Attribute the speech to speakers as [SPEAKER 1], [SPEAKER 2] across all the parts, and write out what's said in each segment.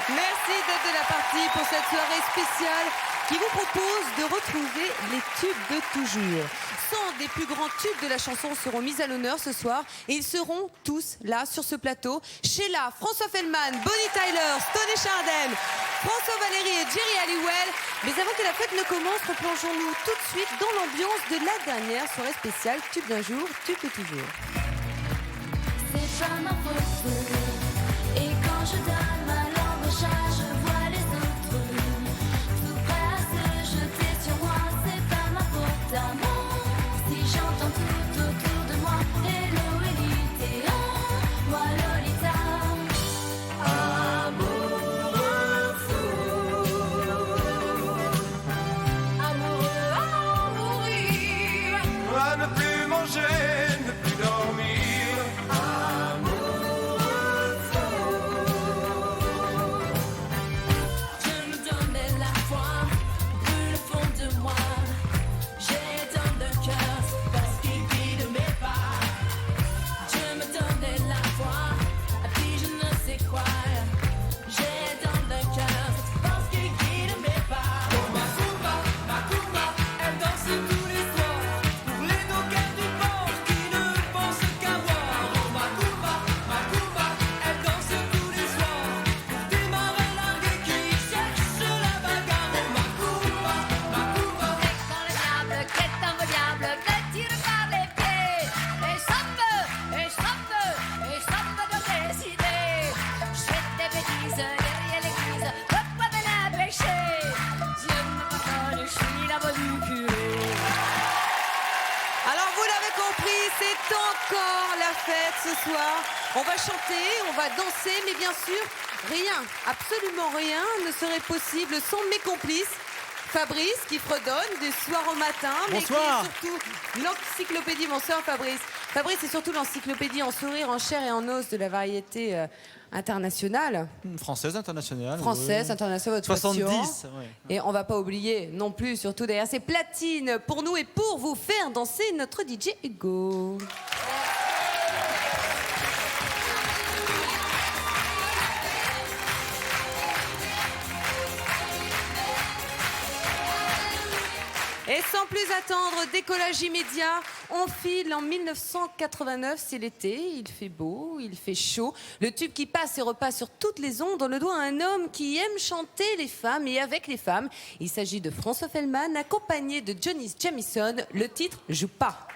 [SPEAKER 1] Merci d'être de la partie pour cette soirée spéciale qui vous propose de retrouver les tubes de toujours. 100 des plus grands tubes de la chanson seront mis à l'honneur ce soir et ils seront tous là sur ce plateau. Sheila, François Feldman, Bonnie Tyler, Stoney Chardin, François Valéry et Jerry Halliwell. Mais avant que la fête ne commence, replongeons-nous tout de suite dans l'ambiance de la dernière soirée spéciale Tube d'un jour, Tube de toujours.
[SPEAKER 2] C'est pas ma faute. Et quand je donne ma langue au chat, je vois les autres tout prêts à se jeter sur moi. C'est pas ma faute à moi. Si j'entends tout autour de moi, hello Elite, moi Lolita. Amoureux fou, amoureux à mourir,
[SPEAKER 3] À ne plus manger, ne plus dormir.
[SPEAKER 2] je me donnais la foi, brûle au fond de moi. J'ai dans le cœur parce qu'il guide mes pas. Je me donnais la foi, puis je ne sais quoi. J'ai dans le cœur parce qu'il guide mes pas.
[SPEAKER 3] Macumba, elle danse tous les soirs pour les dockers du port qui ne pensent qu'à boire. Oh Macumba, elle danse tous les soirs pour des marins largués qui cherchent la bagarre. Oh Macumba,
[SPEAKER 2] Quand le diable me tire par les pieds, et ça me donne des idées. Je fais des bêtises derrière l'église, pourquoi de la pécher? Dieu me pardonne, je suis la bonne du curé.
[SPEAKER 1] Alors vous l'avez compris, c'est encore la fête ce soir. On va chanter, on va danser, mais bien sûr, rien, absolument rien ne serait possible sans mes complices. Fabrice qui fredonne du soir au matin, mais
[SPEAKER 4] Bonsoir.
[SPEAKER 1] qui est surtout l'encyclopédie. Bonsoir Fabrice. Fabrice est surtout l'encyclopédie en sourire, en chair et en os de la variété internationale.
[SPEAKER 4] Française internationale.
[SPEAKER 1] Française, internationale, votre
[SPEAKER 4] 70.
[SPEAKER 1] question.
[SPEAKER 4] Ouais.
[SPEAKER 1] Et on va pas oublier non plus, surtout derrière ces platines, pour nous et pour vous faire danser notre DJ Hugo. Et sans plus attendre, décollage immédiat, on file en 1989, c'est l'été, il fait beau, il fait chaud. Le tube qui passe et repasse sur toutes les ondes, on le doit à un homme qui aime chanter les femmes et avec les femmes. Il s'agit de François Feldman, accompagné de Johnny Jamison. Le titre « Joue pas ».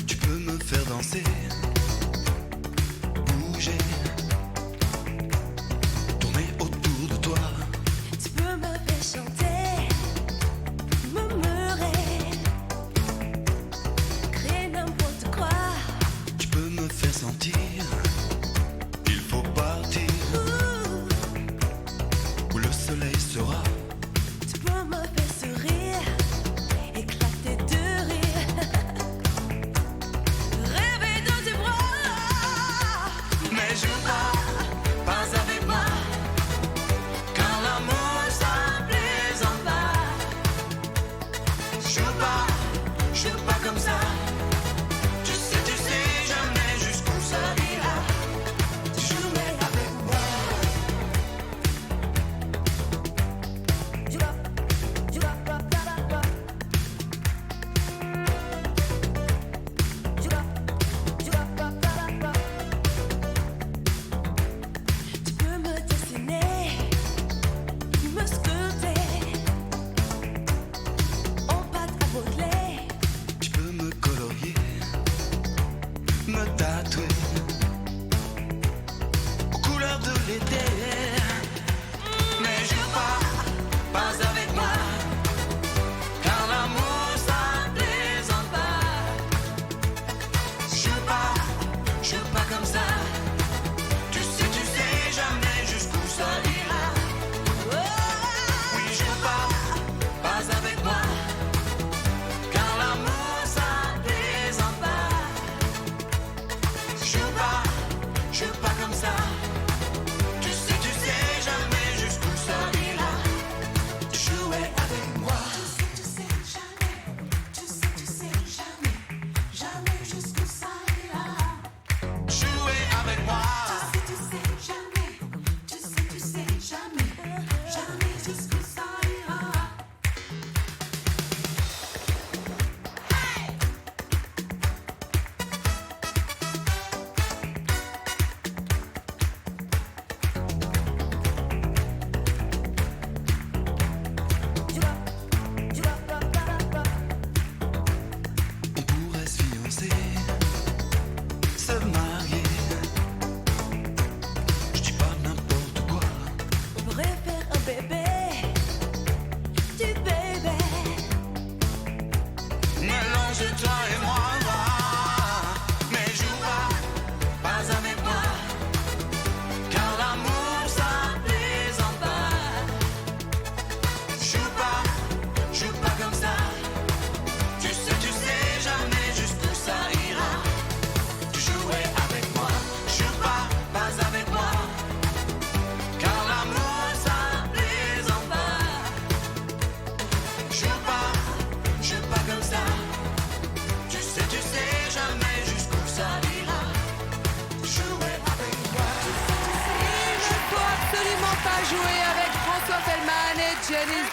[SPEAKER 5] Tu peux me faire danser, bouger, tourner autour de toi.
[SPEAKER 2] Tu peux me faire chanter, murmurer, créer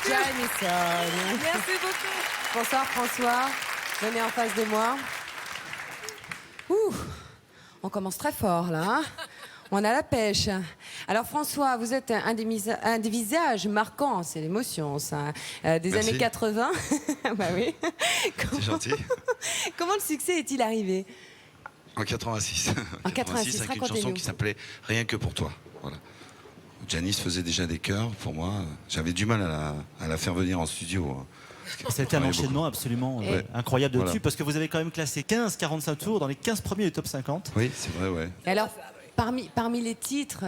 [SPEAKER 1] Jamison.
[SPEAKER 4] Merci beaucoup.
[SPEAKER 1] Bonsoir François, venez en face de moi. Ouh, on commence très fort là, hein. On a la pêche. Alors François, vous êtes un des visages marquants, c'est l'émotion ça, des
[SPEAKER 5] Merci.
[SPEAKER 1] années 80. Bah oui.
[SPEAKER 5] C'est gentil.
[SPEAKER 1] Comment le succès est-il arrivé?
[SPEAKER 5] En 86.
[SPEAKER 1] En 86,
[SPEAKER 5] avec une
[SPEAKER 1] racontez-nous.
[SPEAKER 5] chanson qui s'appelait Rien que pour toi. Voilà. Janice faisait déjà des chœurs pour moi. J'avais du mal à la faire venir en studio.
[SPEAKER 6] C'était un
[SPEAKER 5] Ouais,
[SPEAKER 6] enchaînement absolument
[SPEAKER 1] Et-
[SPEAKER 6] incroyable de
[SPEAKER 5] Voilà.
[SPEAKER 6] tubes parce que vous avez quand même classé 15-45 tours dans les 15 premiers du top 50.
[SPEAKER 5] Oui, c'est vrai, ouais.
[SPEAKER 1] Et alors, parmi les titres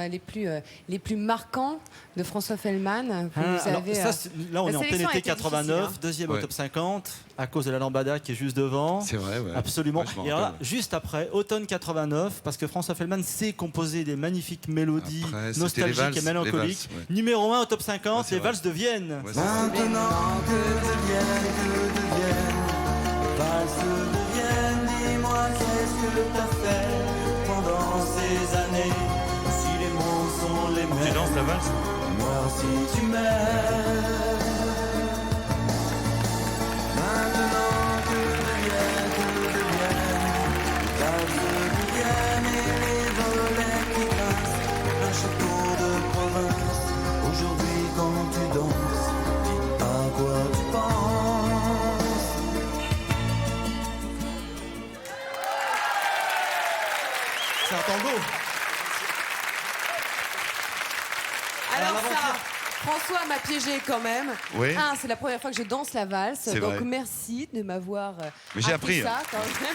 [SPEAKER 1] les plus marquants de François Fellman, vous
[SPEAKER 6] Alors,
[SPEAKER 1] avez...
[SPEAKER 6] ça, là, on
[SPEAKER 1] la
[SPEAKER 6] est en
[SPEAKER 1] sélection a
[SPEAKER 6] TNT
[SPEAKER 1] été
[SPEAKER 6] 89,
[SPEAKER 1] difficile, hein.
[SPEAKER 6] deuxième au
[SPEAKER 5] Ouais.
[SPEAKER 6] top 50, à cause de la lambada qui est juste devant.
[SPEAKER 5] C'est vrai, ouais.
[SPEAKER 6] Absolument.
[SPEAKER 5] Ouais, je m'en
[SPEAKER 6] Et alors là,
[SPEAKER 5] rappelle.
[SPEAKER 6] juste après, automne 89, parce que François Fellman sait composer des magnifiques mélodies
[SPEAKER 5] Après, c'était les
[SPEAKER 6] nostalgiques
[SPEAKER 5] valses,
[SPEAKER 6] et mélancoliques.
[SPEAKER 5] les valses, ouais.
[SPEAKER 6] Numéro 1 au top 50,
[SPEAKER 5] Ouais, c'est
[SPEAKER 6] les
[SPEAKER 5] vrai.
[SPEAKER 6] valses de Vienne.
[SPEAKER 5] Ouais, c'est ça.
[SPEAKER 7] Maintenant que deviennent, valse deviennent, dis-moi qu'est-ce que t'as fait pendant ces années. Si les mots sont les mêmes,
[SPEAKER 5] Tu danses la valse?
[SPEAKER 7] moi si tu m'aimes. Maintenant que deviennent, valse deviennent et les volets qui grincent, un château de province. Aujourd'hui quand tu danses, dis à quoi tu penses.
[SPEAKER 6] C'est un tango.
[SPEAKER 1] Alors
[SPEAKER 6] Alors,
[SPEAKER 1] ça, François m'a piégé quand même.
[SPEAKER 5] Oui.
[SPEAKER 1] C'est la première fois que je danse la valse,
[SPEAKER 5] C'est
[SPEAKER 1] donc
[SPEAKER 5] vrai.
[SPEAKER 1] merci de m'avoir
[SPEAKER 5] Mais j'ai appris.
[SPEAKER 1] ça quand même.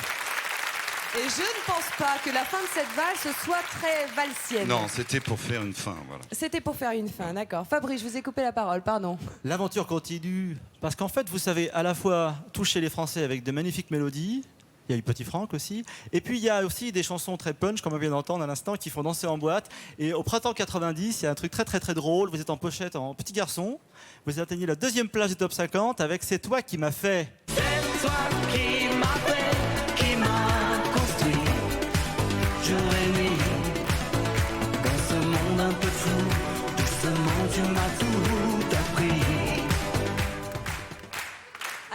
[SPEAKER 1] Et je ne pense pas que la fin de cette valse soit très valsienne.
[SPEAKER 5] Non, c'était pour faire une fin, voilà.
[SPEAKER 1] C'était pour faire une fin, d'accord. Fabrice, je vous ai coupé la parole, pardon.
[SPEAKER 6] L'aventure continue. Parce qu'en fait, vous savez à la fois toucher les Français avec de magnifiques mélodies. Il y a eu Petit Franck aussi. Et puis il y a aussi des chansons très punch, comme on vient d'entendre à l'instant, qui font danser en boîte. Et au printemps 90, il y a un truc très très très drôle. Vous êtes en pochette en petit garçon. Vous atteignez la deuxième place du top 50 avec C'est toi qui m'as fait.
[SPEAKER 7] C'est toi qui m'a fait, qui m'a construit, jour et nuit. Dans ce monde un peu fou, doucement tu m'as tout appris.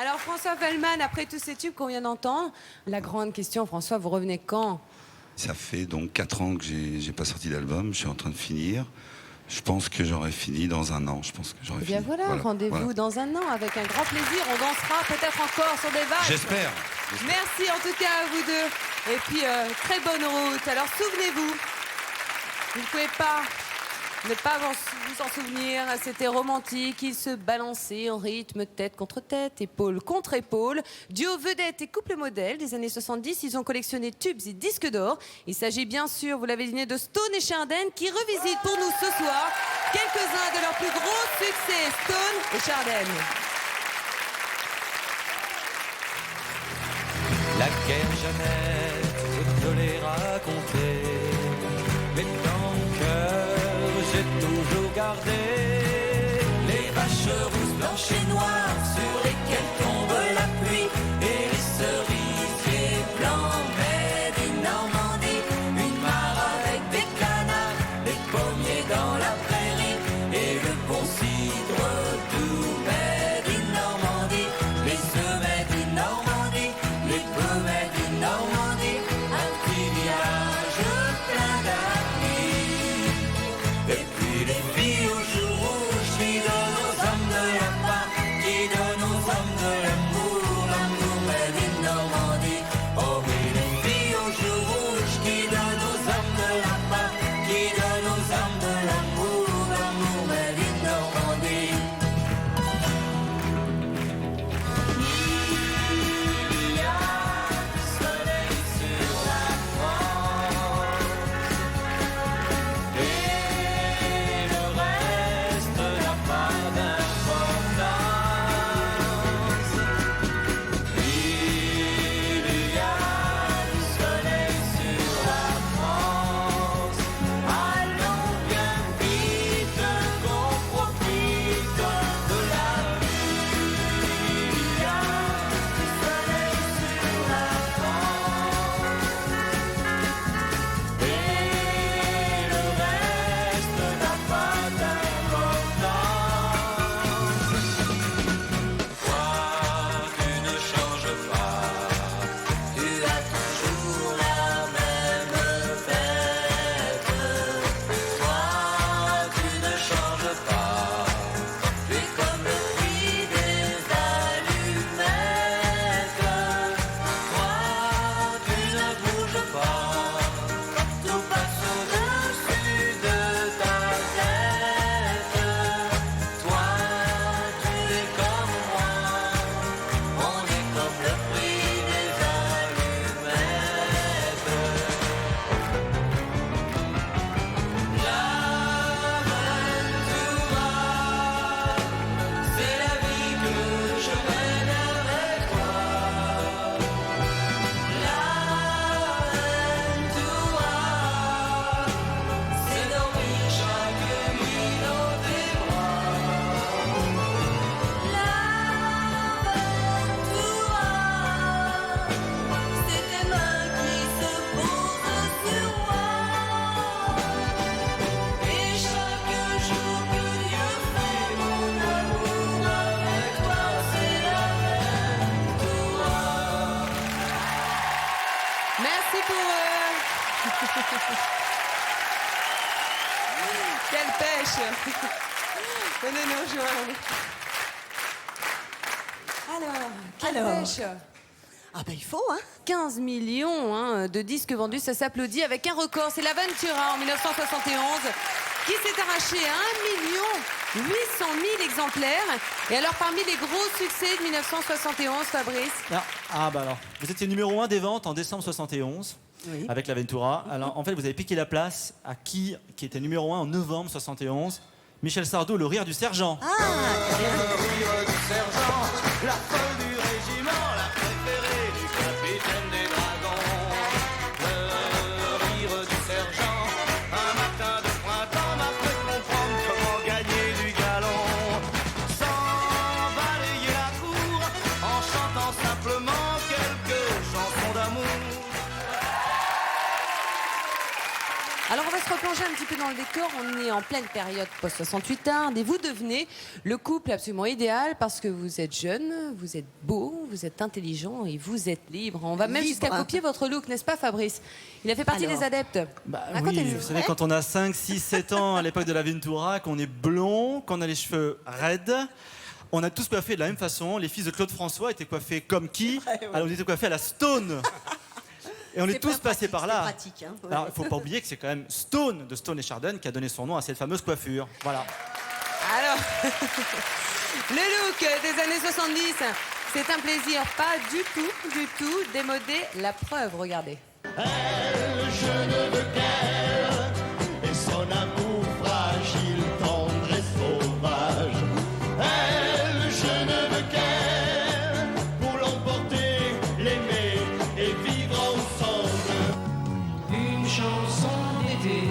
[SPEAKER 1] Alors François Fellman, après tous ces tubes qu'on vient d'entendre, la grande question, François, vous revenez quand?
[SPEAKER 5] Ça fait donc 4 ans que j'ai pas sorti d'album. Je suis en train de finir. Je pense que j'aurai fini dans un an. Je pense que j'aurai
[SPEAKER 1] Eh bien
[SPEAKER 5] fini.
[SPEAKER 1] voilà, rendez-vous
[SPEAKER 5] voilà.
[SPEAKER 1] dans un an avec un grand plaisir. On dansera peut-être encore sur des valses.
[SPEAKER 5] J'espère.
[SPEAKER 1] Merci en tout cas à vous deux. Et puis, très bonne route. Alors, souvenez-vous, vous ne pouvez pas ne pas vous en souvenir. C'était romantique. Ils se balançaient en rythme tête contre tête, épaule contre épaule. Duo vedette et couple modèle des années 70. Ils ont collectionné tubes et disques d'or. Il s'agit bien sûr, vous l'avez deviné, de Stone et Chardin qui revisitent pour nous ce soir quelques-uns de leurs plus gros succès. Stone et Chardin.
[SPEAKER 3] La guerre Jeannette, je te l'ai raconté. Mais dans mon cœur, j'ai toujours gardé les vaches rousses, blanches et noires sur lesquelles tombe la pluie et les cerisiers blancs mais du Normandie. Une mare avec des canards, des pommiers dans la prairie et le bon cidre doux mais du Normandie. Les semets du Normandie, les pommes du Normandie, un petit village plein d'amis.
[SPEAKER 1] Non, je vois. Alors, quelle pêche.
[SPEAKER 4] Ah ben il faut, hein.
[SPEAKER 1] 15 millions de disques vendus, ça s'applaudit avec un record. C'est l'Aventura en 1971 qui s'est arraché à 1 800 000 exemplaires. Et alors, parmi les gros succès de 1971, Fabrice?
[SPEAKER 6] Alors, vous étiez numéro 1 des ventes en décembre 71
[SPEAKER 4] Oui.
[SPEAKER 6] avec l'Aventura. Alors, en fait, vous avez piqué la place à qui était numéro 1 en novembre 71? Michel Sardou, Le Rire du Sergent.
[SPEAKER 4] Ah,
[SPEAKER 7] rire du sergent, la folle du régiment, la préférée du capitaine des dragons. Le rire du sergent, un matin de printemps m'a fait comprendre comment gagner du galon. Sans balayer la cour, en chantant simplement quelques chansons d'amour.
[SPEAKER 1] Alors on va se replonger un petit peu dans le décor. On est en pleine période post-68 Hard et vous devenez le couple absolument idéal parce que vous êtes jeune, vous êtes beau, vous êtes intelligent et vous êtes libre. On va même jusqu'à copier votre look, n'est-ce pas Fabrice? Il a fait partie
[SPEAKER 4] Alors.
[SPEAKER 1] des adeptes.
[SPEAKER 6] Oui,
[SPEAKER 1] Racontez-nous.
[SPEAKER 6] vous savez, quand on a 5, 6, 7 ans à l'époque de l'Aventura, qu'on est blond, qu'on a les cheveux raides, on a tous coiffé de la même façon. Les fils de Claude François étaient coiffés comme qui? Alors on était coiffés à la Stone. Et on est tous passés par là.
[SPEAKER 4] C'est pratique, hein.
[SPEAKER 6] Alors, il ne faut pas oublier que c'est quand même Stone, de Stone et Chardon, qui a donné son nom à cette fameuse coiffure. Voilà.
[SPEAKER 1] Alors, le look des années 70, c'est un plaisir pas du tout démodé. La preuve, regardez.
[SPEAKER 7] Je ne veux qu'elle et son amour fragile, tendre et sauvage. Elle, je ne veux qu'elle pour l'emporter, l'aimer et vivre ensemble.
[SPEAKER 3] Une chanson d'été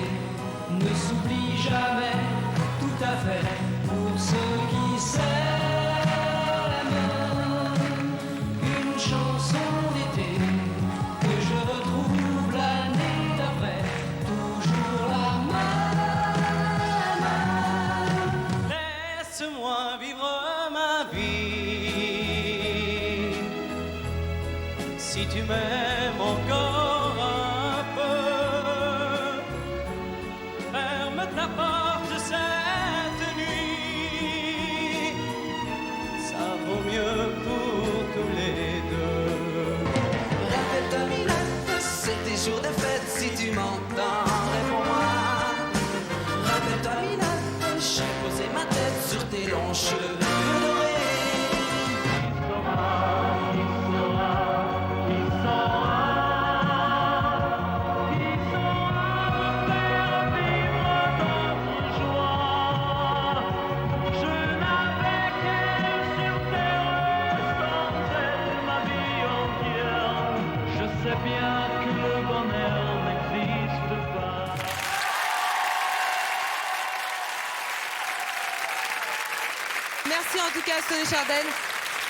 [SPEAKER 3] ne s'oublie jamais, tout à fait, pour ceux qui s'aiment. Une chanson d'été que je retrouve l'année d'après, toujours la même. Laisse-moi vivre ma vie, si tu m'aimes encore un peu, ferme ta porte cette nuit, ça vaut mieux pour tous les deux. Rappelle-toi Milette, c'est tes jours de fête, si tu m'entends, réponds-moi. Rappelle-toi Milette, j'ai posé ma tête sur tes longs cheveux dorés.
[SPEAKER 1] Merci en tout cas, Stone et Chardon,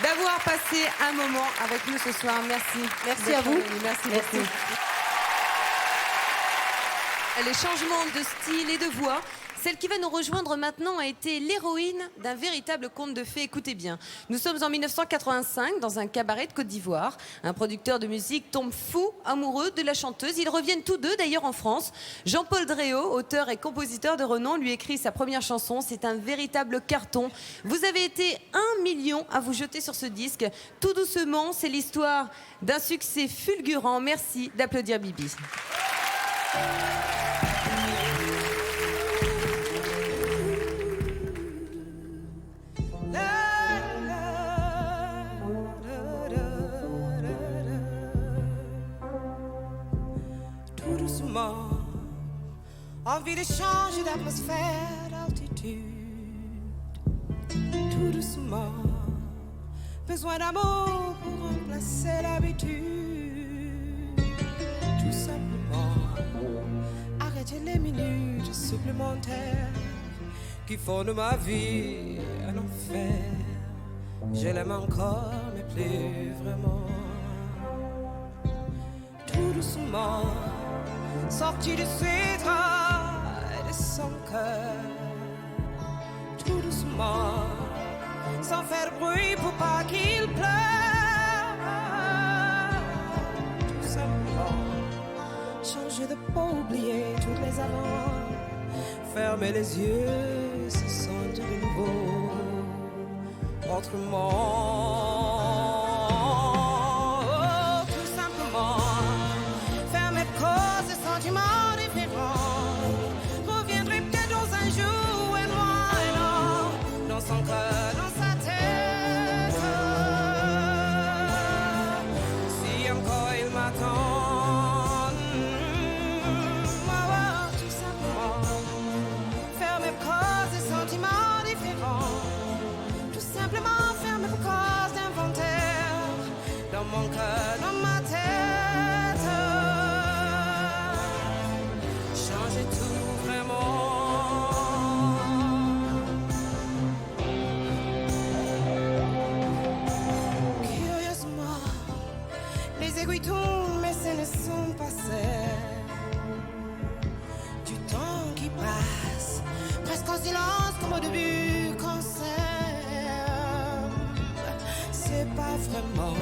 [SPEAKER 1] d'avoir passé un moment avec nous ce soir. Merci.
[SPEAKER 4] Merci à vous.
[SPEAKER 1] Merci beaucoup. Les changements de style et de voix. Celle qui va nous rejoindre maintenant a été l'héroïne d'un véritable conte de fées. Écoutez bien, nous sommes en 1985 dans un cabaret de Côte d'Ivoire. Un producteur de musique tombe fou amoureux de la chanteuse. Ils reviennent tous deux d'ailleurs en France. Jean-Paul Dréau, auteur et compositeur de renom, lui écrit sa première chanson. C'est un véritable carton. Vous avez été 1 million à vous jeter sur ce disque. Tout doucement, c'est l'histoire d'un succès fulgurant. Merci d'applaudir Bibi.
[SPEAKER 8] Tout doucement, envie de changer d'atmosphère, d'altitude. Tout doucement, besoin d'amour pour remplacer l'habitude. Tout simplement, arrêter les minutes supplémentaires qui font de ma vie un enfer. Je l'aime encore, mais plus vraiment. Tout doucement, sorti de ses draps et de son cœur. Tout doucement, sans faire de bruit pour pas qu'il pleure. Tout simplement, changer de peau, oublier toutes les avant. fermer les yeux, se sentir de nouveau autrement. Oh, tout simplement, faire mes causes et sentiments différents. Reviendrai peut-être dans un jour et moi et non, dans son cœur, dans sa tête. Si encore il m'attend. Tout simplement, faire mes causes et sentiments différents. Tout simplement, faire mes causes d'inventaire dans mon cœur, dans ma tête. Changer tout vraiment. Curieusement, les aiguilles tournent, mais ce ne sont pas celles du temps qui passe, presque en silence comme au début qu'on s'aime. C'est pas vraiment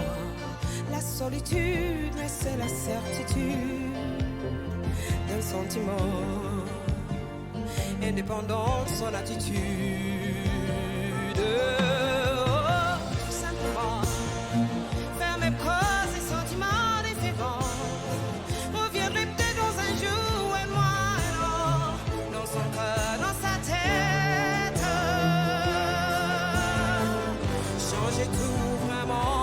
[SPEAKER 8] la solitude, mais c'est la certitude d'un sentiment indépendant de son attitude. Oh, tout simplement, faire mes causes et sentiments différents. Reviendrai peut-être dans un jour et moi et non, dans son cœur, dans sa tête. Changer tout vraiment.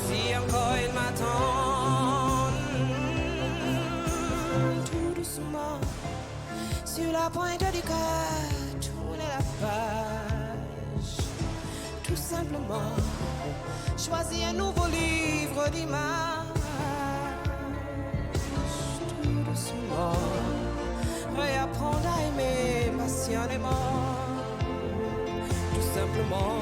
[SPEAKER 8] Si encore il m'attend, tout doucement, sur la pointe du cœur, tourner la page. Tout simplement, choisir un nouveau livre d'images. Tout doucement, réapprendre à aimer passionnément. Tout simplement,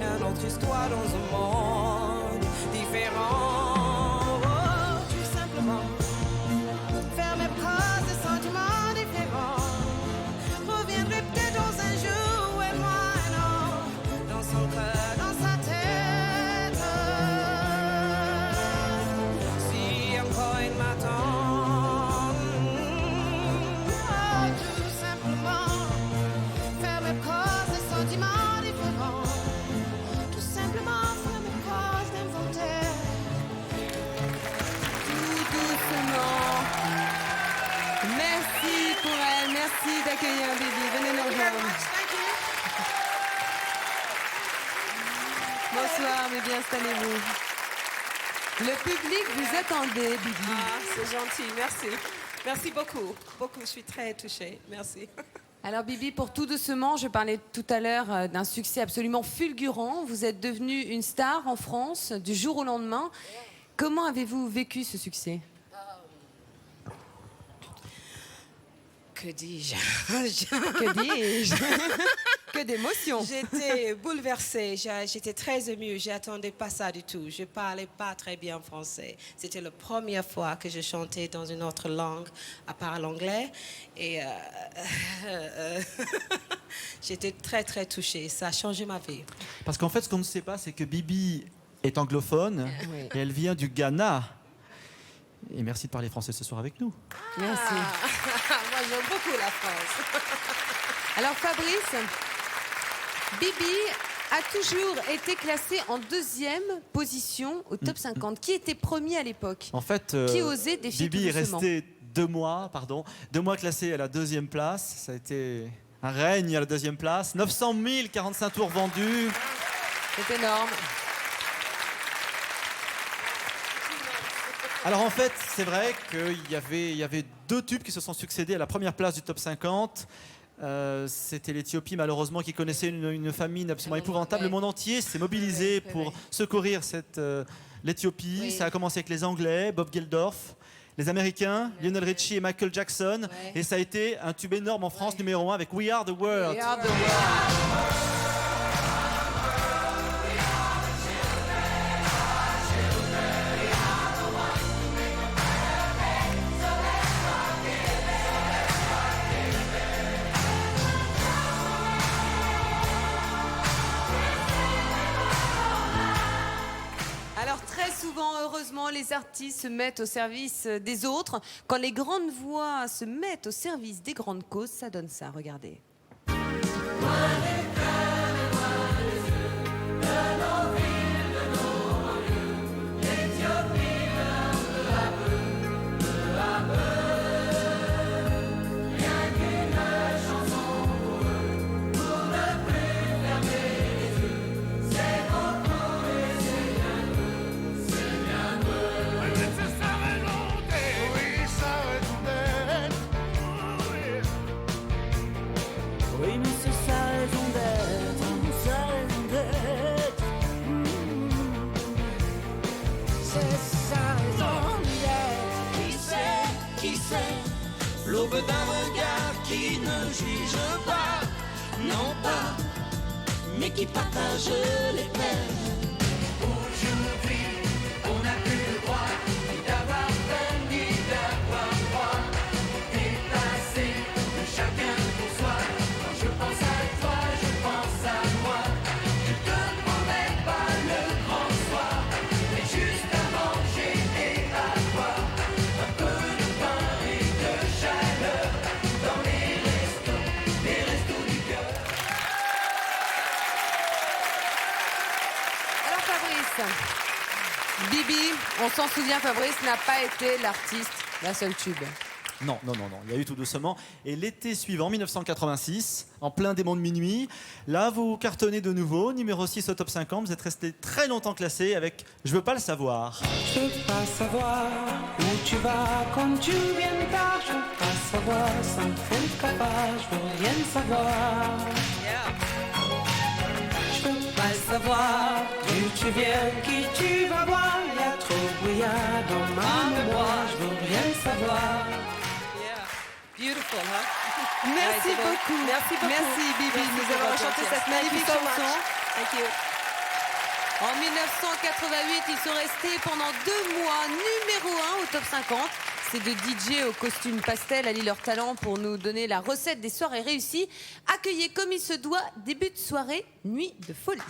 [SPEAKER 8] une autre histoire dans un monde différent. Oh, tout simplement, faire mes causes et sentiments différents. Reviendrai peut-être dans un jour et moi non, dans son cœur, dans sa tête. Si encore il m'attend, oh, tout simplement, faire mes causes et sentiments différents. Tout simplement, faire mes causes d'inventaire.
[SPEAKER 1] Tout doucement. Merci pour elle, merci d'accueillir Bibi. Venez nous rejoindre. Bonsoir, mais bien installez-vous. Le public vous attendait, Bibi.
[SPEAKER 8] Ah, c'est gentil, merci. Merci beaucoup. Beaucoup, je suis très touchée. Merci.
[SPEAKER 1] Alors Bibi, pour tout doucement, je parlais tout à l'heure d'un succès absolument fulgurant. Vous êtes devenue une star en France du jour au lendemain. Comment avez-vous vécu ce succès?
[SPEAKER 8] Que dis-je?
[SPEAKER 1] Que dis-je? Que d'émotions.
[SPEAKER 8] J'étais bouleversée, j'étais très émue, je n'attendais pas ça du tout. Je ne parlais pas très bien français. C'était la première fois que je chantais dans une autre langue, à part l'anglais. Et j'étais très, très touchée. Ça a changé ma vie.
[SPEAKER 6] Parce qu'en fait, ce qu'on ne sait pas, c'est que Bibi est anglophone
[SPEAKER 1] Oui.
[SPEAKER 6] et elle vient du Ghana. Et merci de parler français ce soir avec nous.
[SPEAKER 1] Merci.
[SPEAKER 8] Moi, j'aime beaucoup la France.
[SPEAKER 1] Alors Fabrice, Bibi a toujours été classée en 2e position au top 50. Qui était premier à l'époque?
[SPEAKER 6] En fait,
[SPEAKER 1] Qui osait défier
[SPEAKER 6] Bibi est
[SPEAKER 1] tout doucement?
[SPEAKER 6] restée 2 mois classée à la 2e place. Ça a été un règne à la 2e place. 900 045 tours vendus.
[SPEAKER 1] C'est énorme.
[SPEAKER 6] Alors en fait, c'est vrai qu'il y avait 2 tubes qui se sont succédés à la première place du top 50. C'était l'Éthiopie, malheureusement, qui connaissait une famine absolument épouvantable. Le monde entier s'est mobilisé pour secourir l'Éthiopie.
[SPEAKER 1] Oui.
[SPEAKER 6] Ça a commencé avec les Anglais, Bob Geldof, les Américains, Lionel Richie et Michael Jackson.
[SPEAKER 1] Ouais.
[SPEAKER 6] Et ça a été un tube énorme en France, numéro 1, avec We Are the World.
[SPEAKER 1] We are the world. malheureusement, les artistes se mettent au service des autres. Quand les grandes voix se mettent au service des grandes causes, ça donne ça. Regardez.
[SPEAKER 7] Oui, mais c'est sa raison d'être, sa raison d'être. C'est sa raison d'être. Qui sait, l'aube d'un regard qui ne juge pas, non pas, mais qui partage les peines. Aujourd'hui, on n'a plus le droit ni d'avoir peine, ni d'avoir droit. Dépassé de chacun pour soi. Quand je pense à toi, je pense à moi. Je te promets pas le grand soir, mais juste à manger et à boire. Un peu de pain et de chaleur dans les restos du cœur.
[SPEAKER 1] Alors Fabrice, Bibi, on s'en souvient, Fabrice n'a pas été l'artiste d'un seul tube.
[SPEAKER 6] Non, il y a eu Tout doucement. Et l'été suivant, 1986, en plein démon de minuit, là, vous cartonnez de nouveau, numéro 6 au top 50. Vous êtes resté très longtemps classé avec Je veux pas le savoir.
[SPEAKER 8] Je veux pas savoir où tu vas quand tu viens tard. Je veux pas savoir, ça me fait le cafard. Je veux rien savoir. Je veux pas le savoir d'où tu viens, qui tu vas voir. Y a trop de brouillard dans ma mémoire. Je veux rien savoir.
[SPEAKER 1] Beautiful, hein? Merci beaucoup. Merci Bibi de nous avoir chanté cette magnifique chanson. En 1988, ils sont restés pendant 2 mois numéro 1 au top 50. Ces deux DJ au costume pastel allient leur talent pour nous donner la recette des soirées réussies. Accueillez comme il se doit, début de soirée, nuit de folie.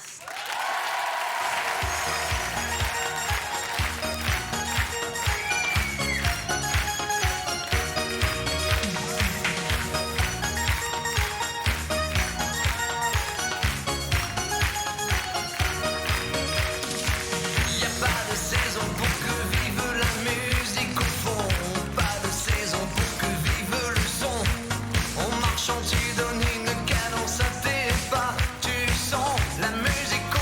[SPEAKER 7] Y a pas de saison pour que vive la musique au fond, pas de saison pour que vive le son. En marchant tu donnes une cadence à tes pas, tu sens la musique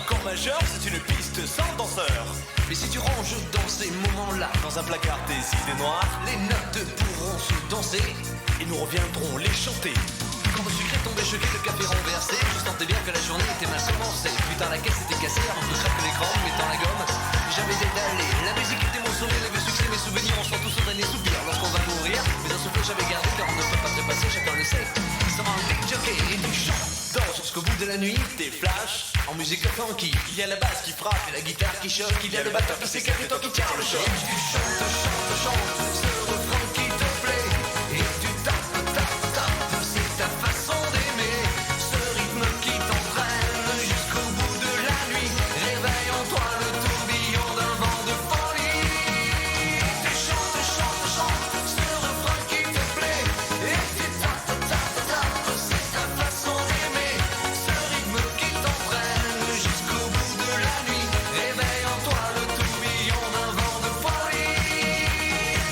[SPEAKER 9] accord majeur, c'est une piste sans danseur. Mais si tu ranges dans ces moments-là, dans un placard des idées noires, les notes pourront se danser et nous reviendrons les chanter. Quand le sucre est tombé, je vis le café renversé, je sentais bien que la journée était mal commencée. Putain, la caisse était cassée avant que craque l'écran, mettant la gomme. J'avais étalé, la musique était mon sourire, les vieux succès, mes souvenirs, on sent tous au dernier soupir lorsqu'on va mourir. Mais un souffle j'avais gardé, car on ne peut pas se passer, chacun le sait. Sans un big jockey et du chant, danse jusqu'au bout de la nuit, des flashs en musique funky. Il y a la basse qui frappe et la guitare qui choque, il y a le batteur qui s'éclate et toi qui tiens le choc. Tu chantes, chantes, chantes, ce refrain qui te plaît, et tu tapes, tapes, tapes, c'est ta façon d'aimer. Ce rythme qui t'entraîne jusqu'au bout de la nuit, réveille en toi le tourbillon d'un vent de folie. Tu chantes, chantes, chantes, ce refrain qui te plaît, et tu tapes, tapes, tapes, c'est ta façon d'aimer. Ce rythme qui t'entraîne jusqu'au bout de la nuit, réveille en toi le tourbillon d'un vent de folie.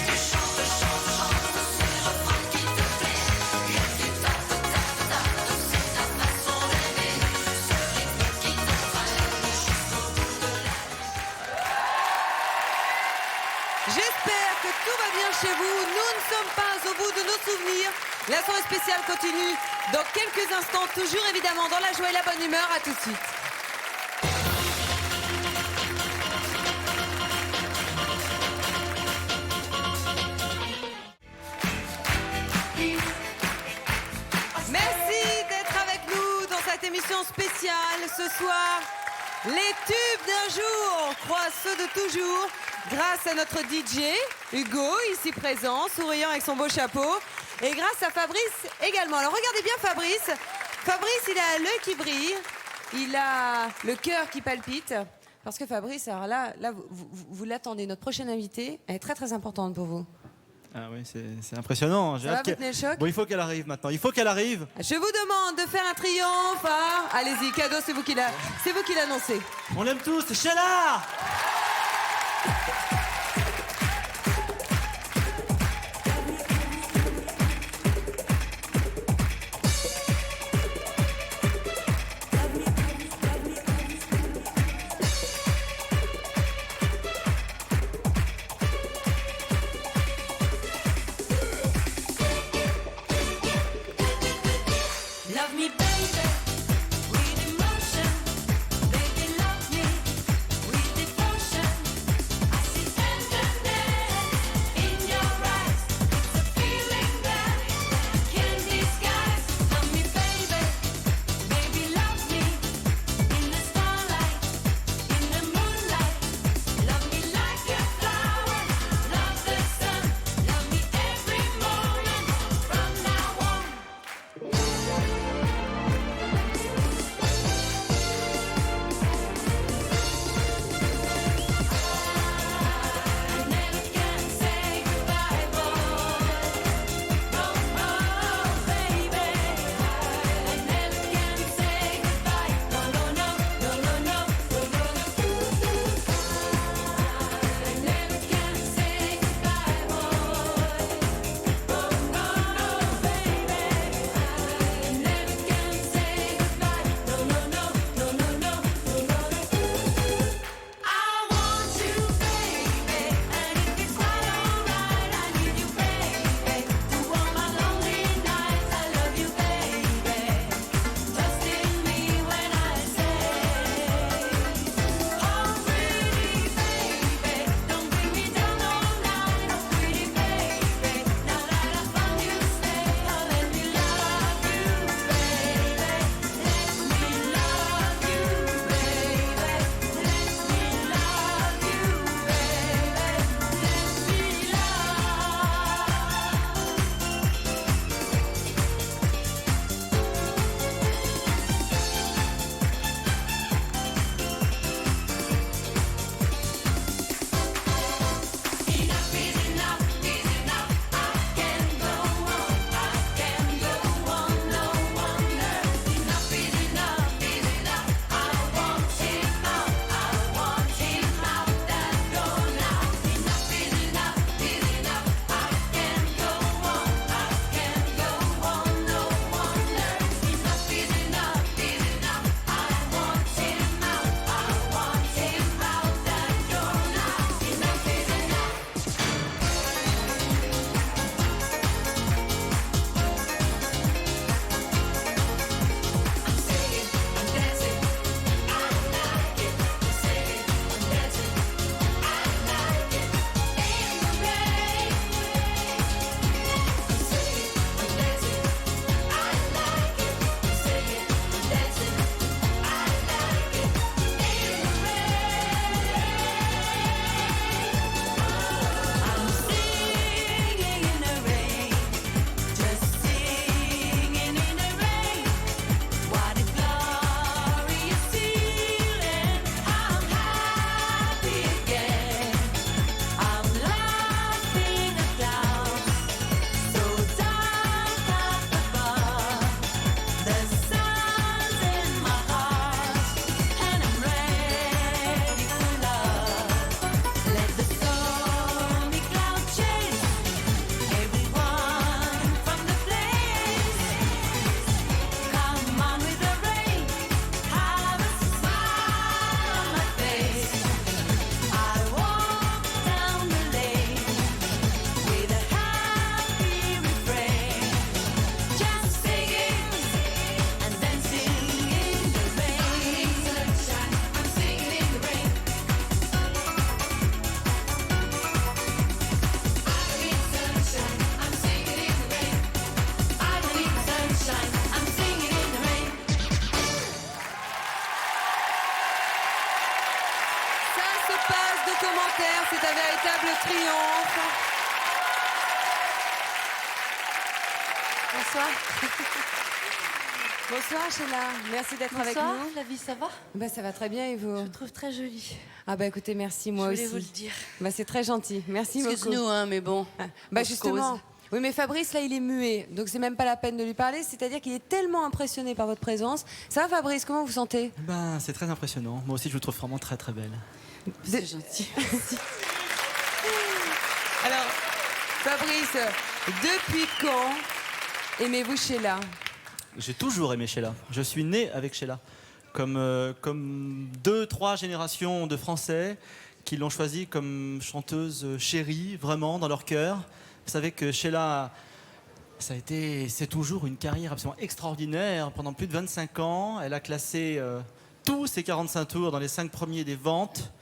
[SPEAKER 9] Tu chantes, chantes, chantes, ce refrain qui te plaît, et tu tapes, tapes, tapes, c'est ta façon d'aimer. Ce rythme qui t'entraîne jusqu'au bout de la
[SPEAKER 1] J'espère que tout va bien chez vous. Nous ne sommes pas au bout de nos souvenirs. La soirée spéciale continue dans quelques instants, toujours évidemment dans la joie et la bonne humeur. À tout de suite. Merci d'être avec nous dans cette émission spéciale ce soir. Les tubes d'un jour croisent ceux de toujours grâce à notre DJ Hugo, ici présent, souriant avec son beau chapeau, et grâce à Fabrice également. Alors regardez bien Fabrice. Fabrice, il a l'œil qui brille, il a le cœur qui palpite. Parce que Fabrice, alors là vous l'attendez. Notre prochaine invitée, elle est très très importante pour vous.
[SPEAKER 6] Ah oui, c'est impressionnant. J'ai
[SPEAKER 1] Ça va,
[SPEAKER 6] hâte
[SPEAKER 1] vous tenez le choc?
[SPEAKER 6] Bon, il faut qu'elle arrive maintenant. Il faut qu'elle arrive.
[SPEAKER 1] Je vous demande de faire un triomphe. Hein. Allez-y, cadeau, c'est vous qui l'annoncez.
[SPEAKER 6] On l'aime tous, c'est Sheila.
[SPEAKER 2] Love me, baby, with emotion. Baby, love me with devotion. I see
[SPEAKER 1] Ça se passe de commentaires, c'est un véritable triomphe. Bonsoir. Bonsoir Sheila, merci d'être avec
[SPEAKER 10] Bonsoir,
[SPEAKER 1] nous.
[SPEAKER 10] la vie, ça va?
[SPEAKER 1] Bah, ça va très bien et vous?
[SPEAKER 10] Je trouve très jolie.
[SPEAKER 1] Ah bah écoutez, merci moi
[SPEAKER 10] Je
[SPEAKER 1] aussi.
[SPEAKER 10] voulais vous le dire.
[SPEAKER 1] Bah, c'est très gentil, merci beaucoup.
[SPEAKER 10] Excuse-nous, hein, mais bon.
[SPEAKER 1] Bah
[SPEAKER 10] Pour
[SPEAKER 1] justement.
[SPEAKER 10] cause.
[SPEAKER 1] Oui, mais Fabrice, là, il est muet, donc c'est même pas la peine de lui parler. C'est-à-dire qu'il est tellement impressionné par votre présence. Ça va, Fabrice? Comment vous vous sentez?
[SPEAKER 6] Ben, c'est très impressionnant. Moi aussi, je vous trouve vraiment très très belle.
[SPEAKER 10] C'est gentil.
[SPEAKER 1] Alors, Fabrice, depuis quand aimez-vous Sheila?
[SPEAKER 6] J'ai toujours aimé Sheila. Je suis né avec Sheila. Comme 2-3 générations de Français qui l'ont choisie comme chanteuse chérie, vraiment, dans leur cœur. Vous savez que Sheila, c'est toujours une carrière absolument extraordinaire. Pendant plus de 25 ans, elle a classé tous ses 45 tours dans les 5 premiers des ventes.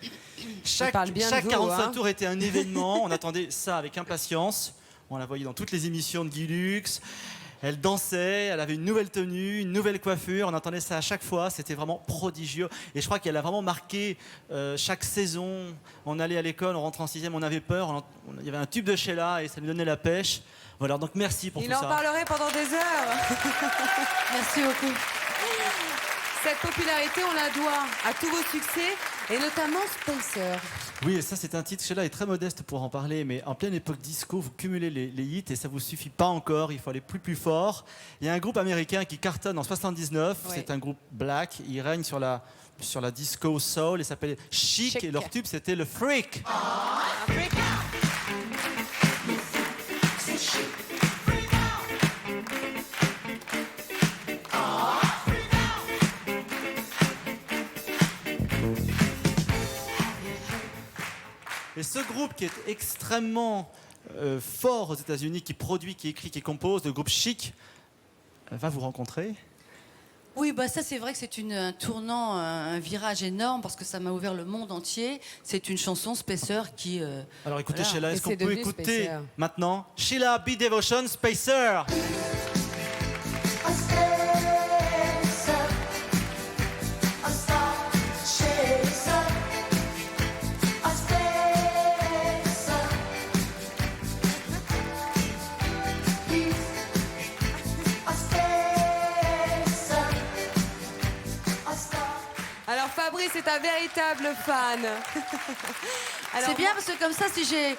[SPEAKER 6] Chaque
[SPEAKER 1] parle bien de vous,
[SPEAKER 6] 45
[SPEAKER 1] hein.
[SPEAKER 6] tours était un événement. On attendait ça avec impatience. On la voyait dans toutes les émissions de Guy Lux. Elle dansait, elle avait une nouvelle tenue, une nouvelle coiffure. On entendait ça à chaque fois. C'était vraiment prodigieux. Et je crois qu'elle a vraiment marqué chaque saison. On allait à l'école, on rentrait en 6e, on avait peur. Il y avait un tube de Sheila et ça nous donnait la pêche. Voilà, donc merci pour
[SPEAKER 1] Il
[SPEAKER 6] tout
[SPEAKER 1] en
[SPEAKER 6] ça.
[SPEAKER 1] parlerait pendant des heures.
[SPEAKER 10] Merci beaucoup.
[SPEAKER 1] Cette popularité, on la doit à tous vos succès, et notamment Spacer.
[SPEAKER 6] Oui, et ça c'est un titre, Sheila est très modeste pour en parler, mais en pleine époque disco, vous cumulez les hits et ça vous suffit pas encore, il faut aller plus fort. Il y a un groupe américain qui cartonne en 79,
[SPEAKER 1] Oui.
[SPEAKER 6] c'est un groupe black, il règne sur la disco soul, il s'appelle Chic,
[SPEAKER 1] Chic.
[SPEAKER 6] et leur tube c'était le Freak. Et ce groupe qui est extrêmement fort aux États-Unis, qui produit, qui écrit, qui compose, le groupe Chic, va vous rencontrer.
[SPEAKER 10] Oui, bah ça c'est vrai que c'est un tournant, un virage énorme parce que ça m'a ouvert le monde entier. C'est une chanson Spacer qui.
[SPEAKER 6] Alors écoutez
[SPEAKER 10] Voilà.
[SPEAKER 6] Sheila,
[SPEAKER 1] Et
[SPEAKER 6] est-ce qu'on
[SPEAKER 1] c'est
[SPEAKER 6] peut
[SPEAKER 1] devenu
[SPEAKER 6] écouter
[SPEAKER 1] Spacer.
[SPEAKER 6] maintenant Sheila B. Devotion, Spacer?
[SPEAKER 1] Alors Fabrice est un véritable fan. Alors,
[SPEAKER 10] C'est bien parce que comme ça, si j'ai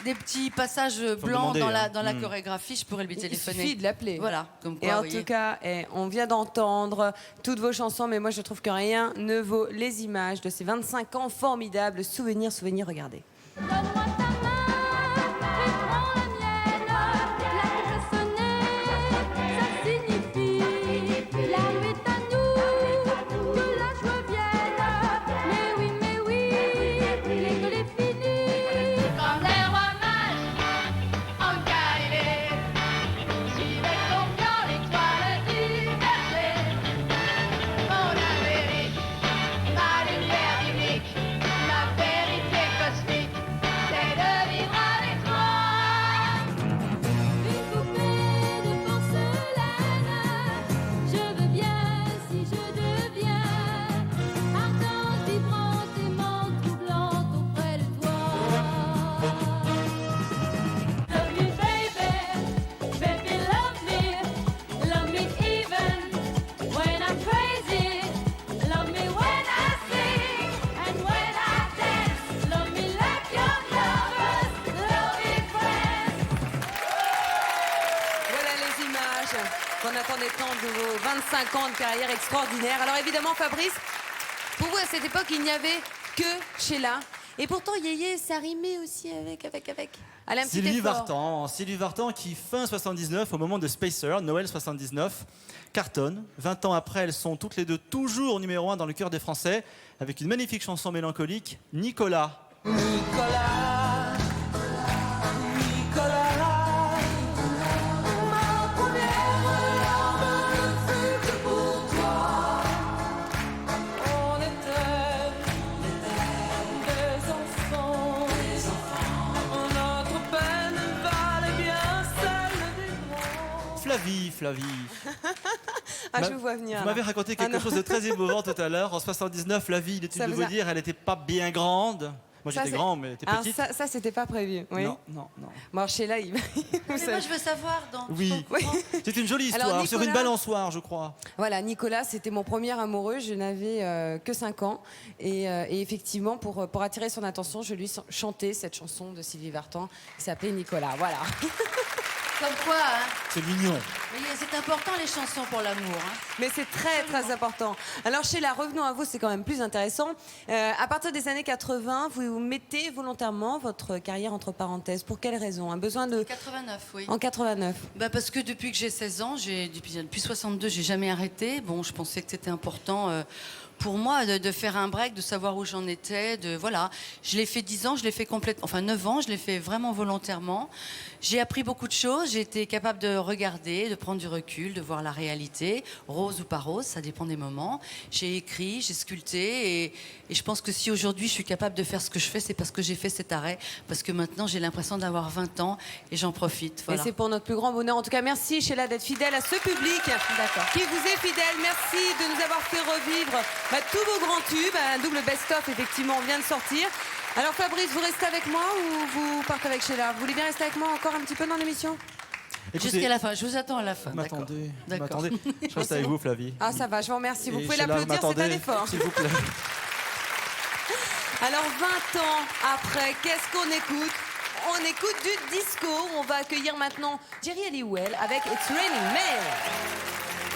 [SPEAKER 10] des petits passages blancs
[SPEAKER 6] demander,
[SPEAKER 10] dans la
[SPEAKER 6] hein.
[SPEAKER 10] chorégraphie, je pourrais lui
[SPEAKER 1] il
[SPEAKER 10] téléphoner.
[SPEAKER 1] suffit de l'appeler.
[SPEAKER 10] Voilà, comme quoi.
[SPEAKER 1] Et en
[SPEAKER 10] vous voyez.
[SPEAKER 1] tout cas, on vient d'entendre toutes vos chansons, mais moi je trouve que rien ne vaut les images de ces 25 ans formidables. Souvenirs, regardez.
[SPEAKER 2] Donne-moi ta main et prends la mienne. La touche sonnée, ça signifie la nuit est à nous, que la joie vienne. Mais oui, l'école est finie. Comme les rois mages en Galilée, suivez confiant l'étoile du berger. Mon Amérique, ma lumière unique, la vérité cosmique. C'est de vivre avec toi. Une poupée de porcelaine. Je veux bien si je deviens ardente, vibrante, aimante, troublante auprès de toi. Love me, baby, baby, love me even when I'm crazy. Love me when I sing and when I dance. Love me like your lovers, love me friends.
[SPEAKER 1] Voilà les images qu'on attendait tant de vos 25 ans de carrière extraordinaire. Alors évidemment, Fabrice, pour vous à cette époque, il n'y avait que Sheila. Et pourtant, Yéyé, ça rimait aussi avec. Allez, un petit effort.
[SPEAKER 6] Sylvie Vartan qui, fin 79, au moment de Spacer, Noël 79, cartonne. 20 ans après, elles sont toutes les deux toujours numéro 1 dans le cœur des Français, avec une magnifique chanson mélancolique, Nicolas.
[SPEAKER 8] On était des enfants. Notre peine valait bien celle des grands.
[SPEAKER 6] Flavie.
[SPEAKER 1] Ah, je vous vois venir.
[SPEAKER 6] Vous
[SPEAKER 1] là.
[SPEAKER 6] m'avez raconté quelque
[SPEAKER 1] non.
[SPEAKER 6] chose de très émouvant tout à l'heure. En 79, la vie, il est
[SPEAKER 1] Ça
[SPEAKER 6] de
[SPEAKER 1] vous
[SPEAKER 6] vous
[SPEAKER 1] a-
[SPEAKER 6] dire, elle n'était pas bien grande. Moi,
[SPEAKER 1] Ça,
[SPEAKER 6] j'étais
[SPEAKER 1] c'est-
[SPEAKER 6] grand, mais elle était
[SPEAKER 1] Alors
[SPEAKER 6] petite.
[SPEAKER 1] ça c'était pas prévu. Oui.
[SPEAKER 6] Non, non, non.
[SPEAKER 1] Bon, alors, Sheila, il... vous
[SPEAKER 10] Mais
[SPEAKER 1] savez-
[SPEAKER 10] moi, je veux savoir. Dans...
[SPEAKER 6] Oui. C'est une jolie
[SPEAKER 1] Alors,
[SPEAKER 6] histoire, sur une
[SPEAKER 1] Nicolas-
[SPEAKER 6] balançoire, je crois.
[SPEAKER 1] Voilà, Nicolas, c'était mon premier amoureux. Je n'avais que 5 ans. Et effectivement, pour attirer son attention, je lui chantais cette chanson de Sylvie Vartan qui s'appelait Nicolas. Voilà.
[SPEAKER 10] Comme quoi, hein.
[SPEAKER 6] C'est mignon.
[SPEAKER 10] Mais c'est important les chansons pour l'amour. Hein.
[SPEAKER 1] Mais c'est très, très important. Alors, Sheila, revenons à vous, c'est quand même plus intéressant. À partir des années 80, vous mettez volontairement votre carrière entre parenthèses. Pour quelle raison? Un besoin de...
[SPEAKER 10] 89, oui.
[SPEAKER 1] En 89.
[SPEAKER 10] Bah parce que depuis que j'ai 16 ans, depuis 62, j'ai jamais arrêté. Bon, je pensais que c'était important pour moi de faire un break, de savoir où j'en étais. Voilà. Je l'ai fait 10 ans, je l'ai fait complètement, enfin 9 ans, je l'ai fait vraiment volontairement. J'ai appris beaucoup de choses, j'ai été capable de regarder, de prendre du recul, de voir la réalité, rose ou pas rose, ça dépend des moments. J'ai écrit, j'ai sculpté et je pense que si aujourd'hui je suis capable de faire ce que je fais, c'est parce que j'ai fait cet arrêt, parce que maintenant j'ai l'impression d'avoir 20 ans et j'en profite. Voilà.
[SPEAKER 1] Et c'est pour notre plus grand bonheur. En tout cas, merci Sheila d'être fidèle à ce public qui vous est fidèle. Merci de nous avoir fait revivre tous vos grands tubes. Un double best-of, effectivement, vient de sortir. Alors Fabrice, vous restez avec moi ou vous partez avec Sheila? Vous voulez bien rester avec moi encore un petit peu dans l'émission?
[SPEAKER 6] Écoutez,
[SPEAKER 10] Jusqu'à la fin, je vous attends à la fin.
[SPEAKER 6] vous
[SPEAKER 10] D'accord.
[SPEAKER 6] m'attendez. Vous
[SPEAKER 10] D'accord.
[SPEAKER 6] m'attendez. Je reste avec vous, Flavie.
[SPEAKER 1] Ah, ça va, je vous remercie. Vous
[SPEAKER 6] Et
[SPEAKER 1] pouvez
[SPEAKER 6] Sheila,
[SPEAKER 1] l'applaudir, c'est un
[SPEAKER 6] m'attendez,
[SPEAKER 1] effort.
[SPEAKER 6] s'il vous plaît.
[SPEAKER 1] Alors 20 ans après, qu'est-ce qu'on écoute? On écoute du disco. On va accueillir maintenant Jerry Halliwell avec It's Raining Men.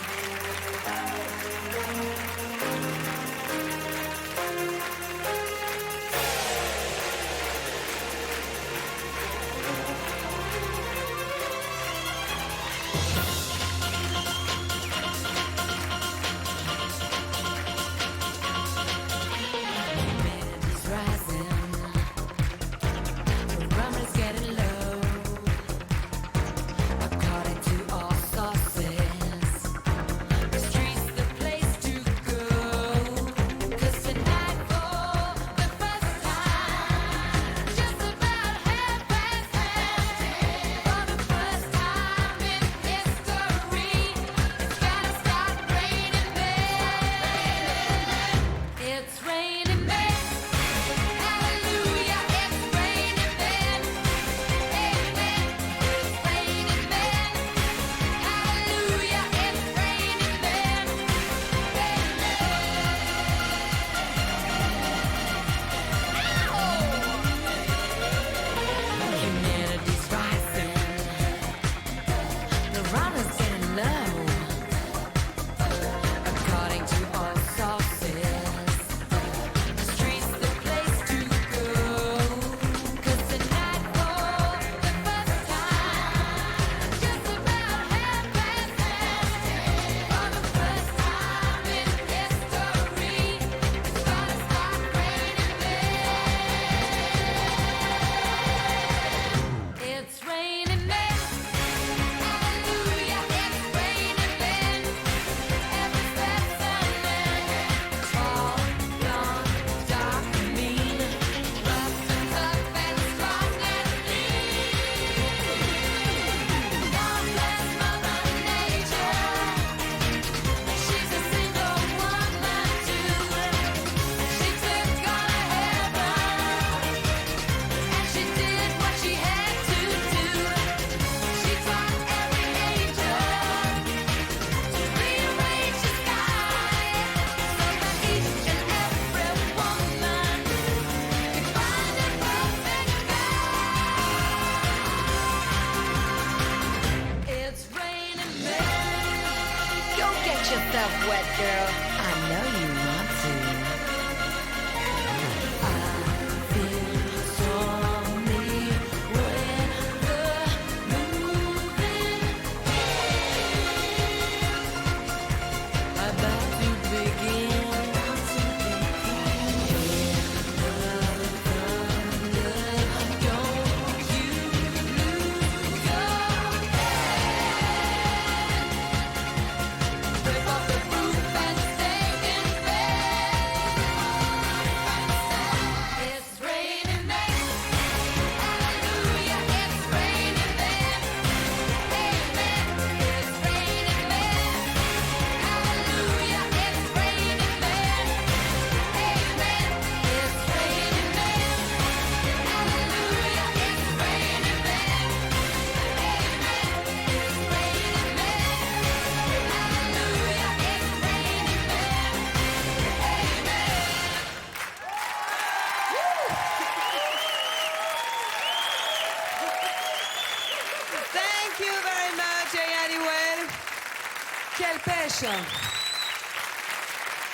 [SPEAKER 2] According to all sources,
[SPEAKER 11] yourself wet, girl. I know you want to. I feel strongly when the moving about to begin. Don't you lose your head. Rip off the roof and stay.
[SPEAKER 1] English.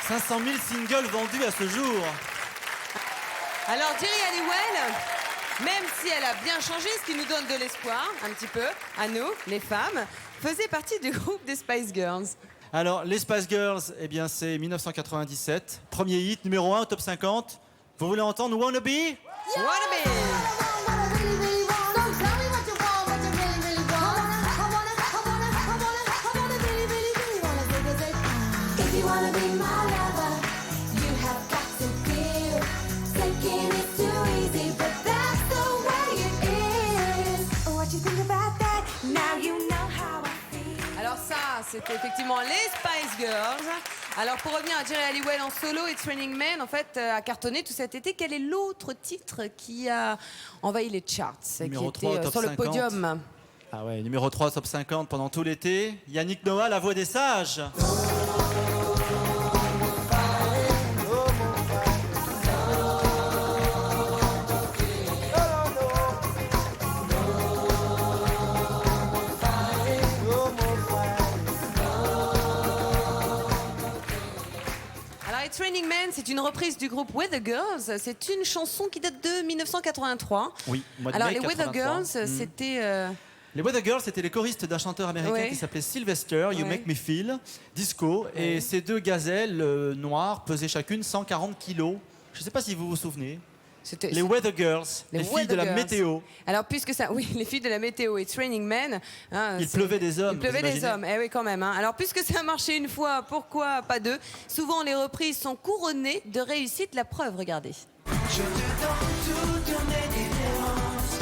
[SPEAKER 6] 500 000 singles vendus à ce jour.
[SPEAKER 1] Alors, Jerry Halliwell, même si elle a bien changé, ce qui nous donne de l'espoir, un petit peu, à nous, les femmes, faisait partie du groupe des Spice Girls.
[SPEAKER 6] Alors, les Spice Girls, eh bien, c'est 1997. Premier hit, numéro 1 au top 50. Vous voulez entendre Wanna Be?
[SPEAKER 1] Wanna Be. Alors ça, c'était effectivement les Spice Girls. Alors pour revenir à Jerry Halliwell en solo, It's Raining Men, en fait, a cartonné tout cet été. Quel est l'autre titre qui a envahi les charts,
[SPEAKER 6] Numéro
[SPEAKER 1] qui
[SPEAKER 6] 3 au
[SPEAKER 1] était
[SPEAKER 6] top
[SPEAKER 1] sur le
[SPEAKER 6] 50.
[SPEAKER 1] podium?
[SPEAKER 6] Ah ouais, numéro 3 top 50 pendant tout l'été. Yannick Noah, La Voix des Sages.
[SPEAKER 1] It's Raining Men, c'est une reprise du groupe Weather Girls. C'est une chanson qui date de 1983.
[SPEAKER 6] Oui, mois de
[SPEAKER 1] Alors
[SPEAKER 6] mai
[SPEAKER 1] les Weather
[SPEAKER 6] 83.
[SPEAKER 1] Girls, c'était...
[SPEAKER 6] Les Weather Girls, c'était les choristes d'un chanteur américain
[SPEAKER 1] Ouais.
[SPEAKER 6] qui s'appelait Sylvester, You
[SPEAKER 1] Ouais.
[SPEAKER 6] Make Me Feel, disco. Et ces deux gazelles noires pesaient chacune 140 kilos. Je ne sais pas si vous vous souvenez. Les Weather Girls, les filles de la
[SPEAKER 1] Weather Girls.
[SPEAKER 6] météo.
[SPEAKER 1] Alors, puisque ça, oui, les filles de la météo, It's Raining Men. Hein,
[SPEAKER 6] Il pleuvait des hommes.
[SPEAKER 1] Il pleuvait
[SPEAKER 6] vous
[SPEAKER 1] des
[SPEAKER 6] imaginez
[SPEAKER 1] hommes, eh oui, quand même. Hein. Alors, puisque ça a marché une fois, pourquoi pas deux? Souvent, les reprises sont couronnées de réussite. La preuve, regardez.
[SPEAKER 3] Je te donne toutes mes différences,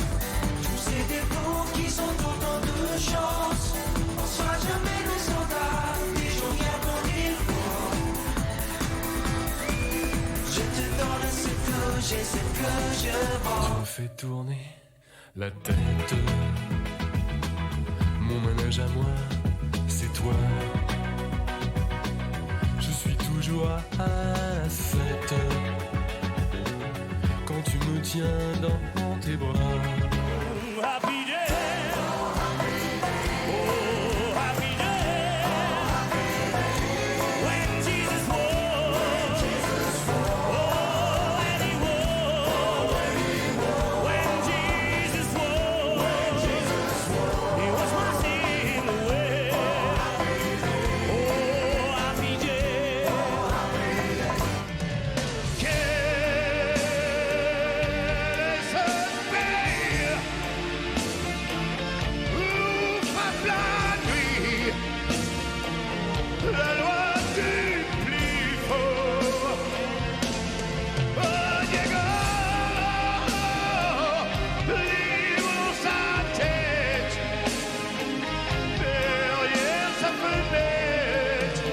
[SPEAKER 3] tous ces défauts qui sont autant de chance. On sera jamais des soldats, des jours bien comme il faut. Je te donne ce que j'ai, ce que je vends.
[SPEAKER 12] Tu me fais tourner la tête. Mon manège à moi, c'est toi. Je suis toujours à la fête quand tu me tiens dans tes bras.
[SPEAKER 3] Happy day. La loi du plus fort. Oh Diego, livre sa tête derrière sa fenêtre.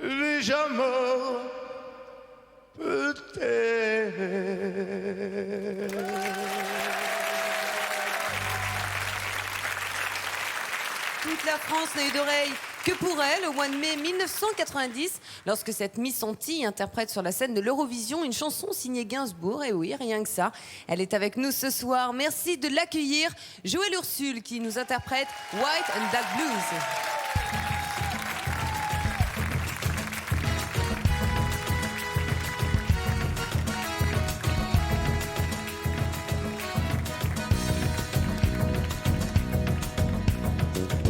[SPEAKER 3] Déjà mort, peut-être.
[SPEAKER 1] Toute la France n'a eu d'oreille que pour elle au mois de mai 1990, lorsque cette Miss Antilles interprète sur la scène de l'Eurovision une chanson signée Gainsbourg. Et oui, rien que ça. Elle est avec nous ce soir. Merci de l'accueillir. Joël Ursule qui nous interprète White and Dark Blues.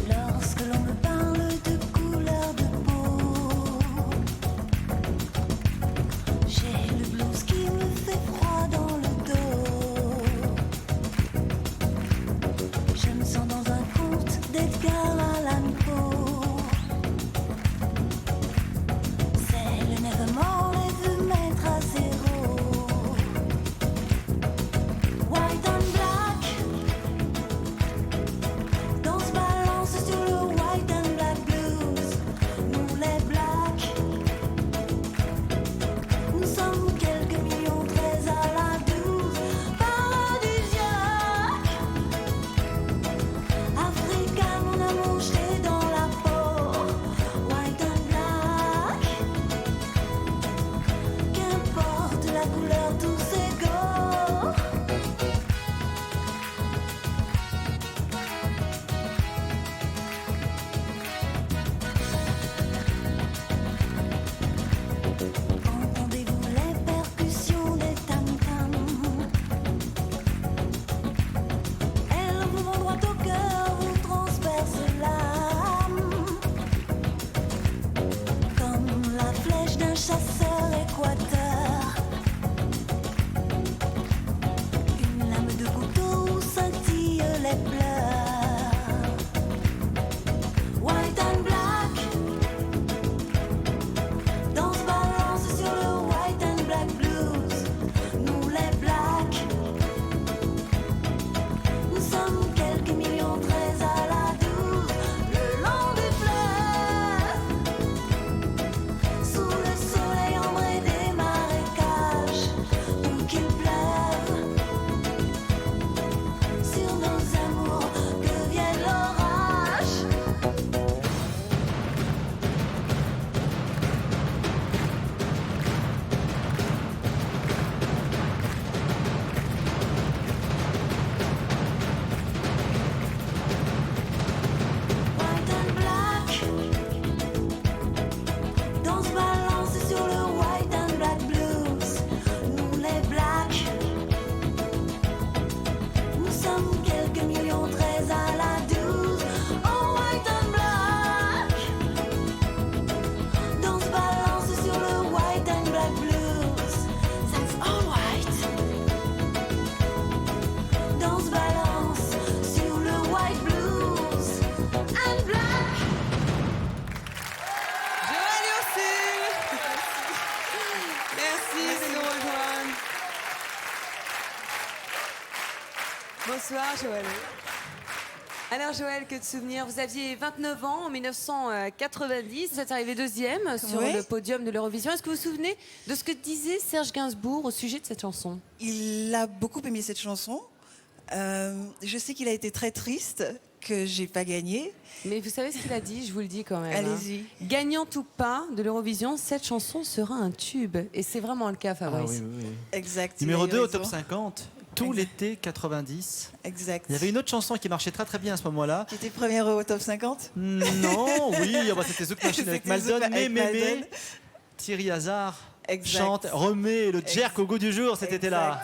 [SPEAKER 2] Lorsque l'on me parle de couleur de peau, j'ai le blues qui me fait froid dans le dos. Je me sens dans un conte d'Edgar Allan Poe. Entendez-vous les percussions des tam-tams? Elles vous vont droit au cœur, vous transpercent l'âme. Comme la flèche d'un chasseur équateur. Une lame de couteau où scintillent les pleurs. White and black. Danse balance sur le white and black blues. Nous les blacks. Nous sommes quelques millions très à la douze. Le long des fleuves. Sous le soleil ambré des marécages. Où qu'il pleuve. Sur nos amours que vienne l'orage. White and black. Danse balance sur le white and black blues. Nous les blacks. Nous sommes quelques millions très à la douze. Oh white and black. Danse balance sur le white and black blues. That's all white. Danse balance sur le white blues and black.
[SPEAKER 1] Joël Ursule. Merci de nous rejoindre. Bonsoir Joël. Alors Joël, que de souvenirs. Vous aviez 29 ans en 1990. Vous êtes arrivé deuxième sur
[SPEAKER 4] Oui.
[SPEAKER 1] le podium de l'Eurovision. Est-ce que vous vous souvenez de ce que disait Serge Gainsbourg au sujet de cette chanson?
[SPEAKER 4] Il a beaucoup aimé cette chanson. Je sais qu'il a été très triste que j'ai pas gagné.
[SPEAKER 1] Mais vous savez ce qu'il a dit? Je vous le dis quand même.
[SPEAKER 4] Allez-y.
[SPEAKER 1] Gagnant ou pas de l'Eurovision, cette chanson sera un tube. Et c'est vraiment le cas, Fabrice.
[SPEAKER 6] Ah oui, oui, oui.
[SPEAKER 4] Exact. il
[SPEAKER 6] Numéro
[SPEAKER 4] a eu
[SPEAKER 6] 2 au
[SPEAKER 4] raison.
[SPEAKER 6] top 50, tout l'été 90.
[SPEAKER 4] Exact.
[SPEAKER 6] Il y avait une autre chanson qui marchait très très bien à ce moment-là.
[SPEAKER 4] Qui était première au top 50?
[SPEAKER 6] Non, oui, bah, c'était Zouk Machine avec
[SPEAKER 4] C'était
[SPEAKER 6] Maldon,
[SPEAKER 4] Zouk
[SPEAKER 6] mais
[SPEAKER 4] avec Maldon.
[SPEAKER 6] Thierry Hazard
[SPEAKER 4] Exact.
[SPEAKER 6] chante, remet le jerk au goût du jour cet été-là.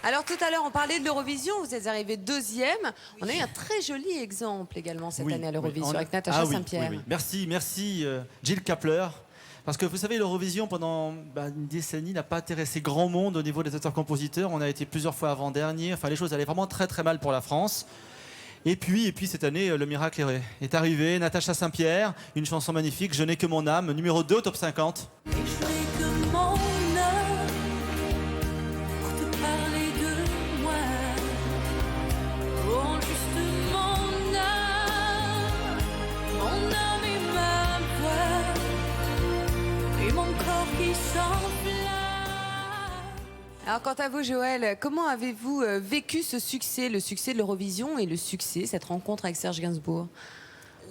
[SPEAKER 1] Alors tout à l'heure, on parlait de l'Eurovision. Vous êtes arrivé deuxième. On a eu un très joli exemple également cette année à l'Eurovision avec Natacha Saint-Pierre.
[SPEAKER 6] Oui. Merci Jill Kapler. Parce que vous savez, l'Eurovision, pendant une décennie, n'a pas intéressé grand monde au niveau des auteurs-compositeurs. On a été plusieurs fois avant-dernier. Enfin, les choses allaient vraiment très très mal pour la France. Et puis cette année, le miracle est arrivé. Natacha Saint-Pierre, une chanson magnifique, Je n'ai que mon âme, numéro 2 au top 50.
[SPEAKER 2] Et je n'ai que mon âme pour te parler de moi. Oh, juste mon âme et ma voix, et mon corps qui s'enflamme.
[SPEAKER 1] Alors quant à vous, Joël, comment avez-vous vécu ce succès, le succès de l'Eurovision et le succès, cette rencontre avec Serge Gainsbourg?